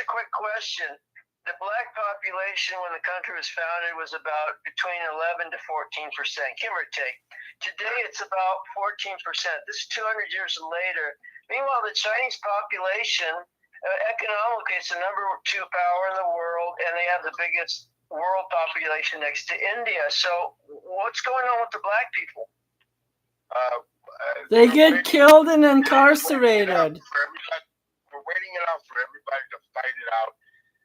quick question. The black population when the country was founded was about between 11 to 14%, give or take. Today it's about 14%. This is 200 years later. Meanwhile, the Chinese population, economically, it's the number 2 power in the world, and they have the biggest world population next to India. So what's going on with the black people? They get killed and incarcerated. We're waiting it out for everybody to fight it out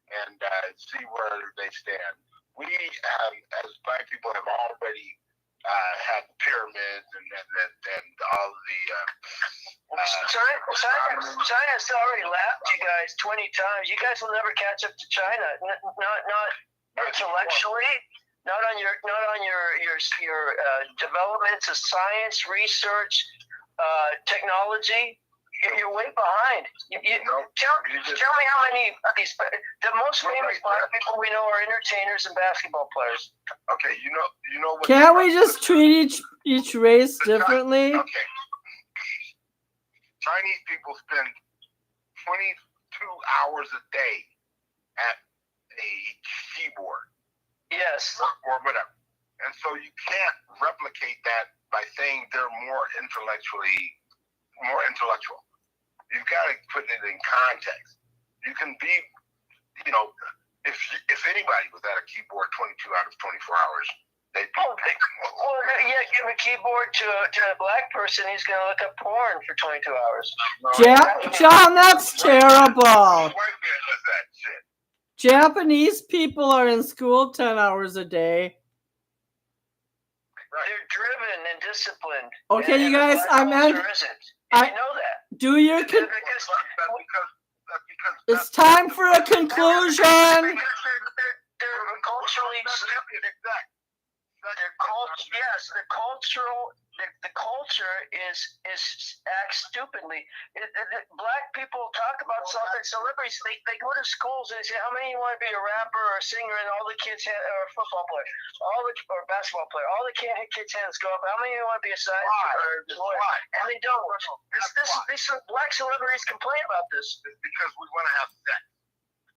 and see where they stand. We, as black people, have already had pyramids and all the. China's already lapped you guys 20 times. You guys will never catch up to China. Not intellectually. Not on your developments of science, research, technology. You're way behind. Tell me how many of these. The most famous black people we know are entertainers and basketball players. Okay, you know what? Can't we just treat each race differently? Okay. Chinese people spend 22 hours a day at a keyboard. Yes. Or whatever. And so you can't replicate that by saying they're more intellectual. You've got to put it in context. You can be, if anybody was at a keyboard 22 out of 24 hours, they'd be give a keyboard to a black person, he's going to look up porn for 22 hours. John, that's terrible. White man does that shit. Japanese people are in school 10 hours a day. They're driven and disciplined. Okay, you guys, I meant... I know that. Do your... It's time for a conclusion. They're culturally... The culture acts stupidly. Black people talk about something. Celebrities, they go to schools and they say, "How many you want to be a rapper or a singer?" And all the kids or a football player, or a basketball player. All the kids' hands go up. How many you want to be a scientist or a lawyer? And they don't. Black celebrities complain about this. It's because we want to have sex.